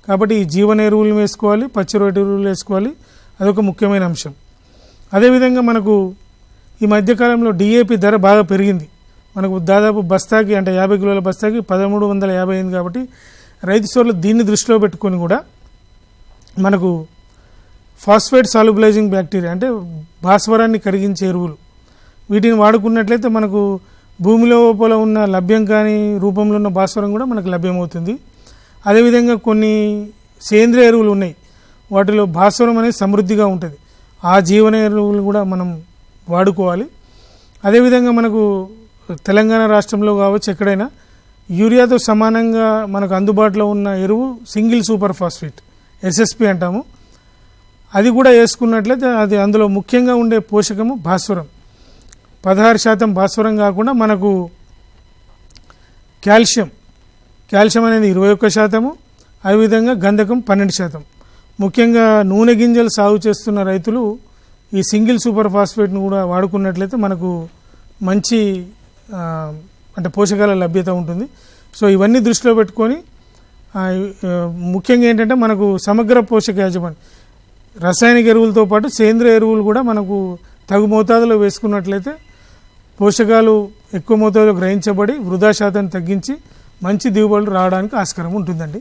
కాబట్టి ఈ జీవన ఎరువులు వేసుకోవాలి, పచ్చిరొట్ట ఎరువులు వేసుకోవాలి, అదొక ముఖ్యమైన అంశం. అదేవిధంగా మనకు ఈ మధ్యకాలంలో డిఏపి ధర బాగా పెరిగింది. మనకు దాదాపు బస్తాకి అంటే 50 కిలోల బస్తాకి 1350 అయింది. కాబట్టి రైతు సోదరులు దీన్ని దృష్టిలో పెట్టుకొని కూడా మనకు ఫాస్ఫేట్ సాల్యుబలైజింగ్ బ్యాక్టీరియా అంటే భాస్వరాన్ని కరిగించే ఎరువులు. వీటిని వాడుకున్నట్లయితే మనకు భూమి లోపల ఉన్న లభ్యం కాని రూపంలో ఉన్న భాస్వరం కూడా మనకు లభ్యమవుతుంది. అదేవిధంగా కొన్ని సేంద్రియ ఎరువులు ఉన్నాయి, వాటిలో భాస్వరం అనేది సమృద్ధిగా ఉంటుంది. ఆ జీవన ఎరువులు కూడా మనం వాడుకోవాలి. అదేవిధంగా మనకు తెలంగాణ రాష్ట్రంలో కావచ్చు ఎక్కడైనా యూరియాతో సమానంగా మనకు అందుబాటులో ఉన్న ఎరువు సింగిల్ సూపర్ ఫాస్ఫేట్ SSP అంటాము. అది కూడా వేసుకున్నట్లయితే అది అందులో ముఖ్యంగా ఉండే పోషకము భాస్వరం. 16% భాస్వరం కాకుండా మనకు కాల్షియం అనేది 21%, అదేవిధంగా గంధకం 12%. ముఖ్యంగా నూనె గింజలు సాగు చేస్తున్న రైతులు ఈ సింగిల్ సూపర్ ఫాస్ఫేట్ను కూడా వాడుకున్నట్లయితే మనకు మంచి అంటే పోషకాల లభ్యత ఉంటుంది. సో ఇవన్నీ దృష్టిలో పెట్టుకొని ముఖ్యంగా ఏంటంటే మనకు సమగ్ర పోషక యాజమాన్యం, రసాయనిక ఎరువులతో పాటు సేంద్రియ ఎరువులు కూడా మనకు తగు మోతాదులో వేసుకున్నట్లయితే పోషకాలు ఎక్కువ మోతాదులో గ్రహించబడి వృధా శాతాన్ని తగ్గించి మంచి దిగుబడులు రావడానికి ఆస్కారం ఉంటుందండి.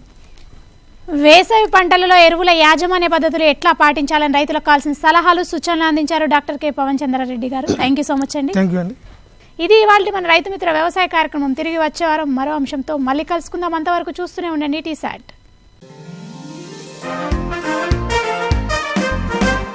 వేసవి పంటలలో ఎరువుల యాజమాన్య పద్ధతులు ఎట్లా పాటించాలని రైతులకు కావాల్సిన సలహాలు సూచనలు అందించారు డాక్టర్ కె పవన్ చంద్రారెడ్డి గారు. థ్యాంక్ యూ సో మచ్ అండి. థ్యాంక్ యూ అండి. ఇది ఇవాళ మన రైతు మిత్ర వ్యవసాయ కార్యక్రమం. తిరిగి వచ్చే వారం మరో అంశంతో మళ్ళీ కలుసుకుందాం. అంతవరకు చూస్తూనే ఉండండి TSAT.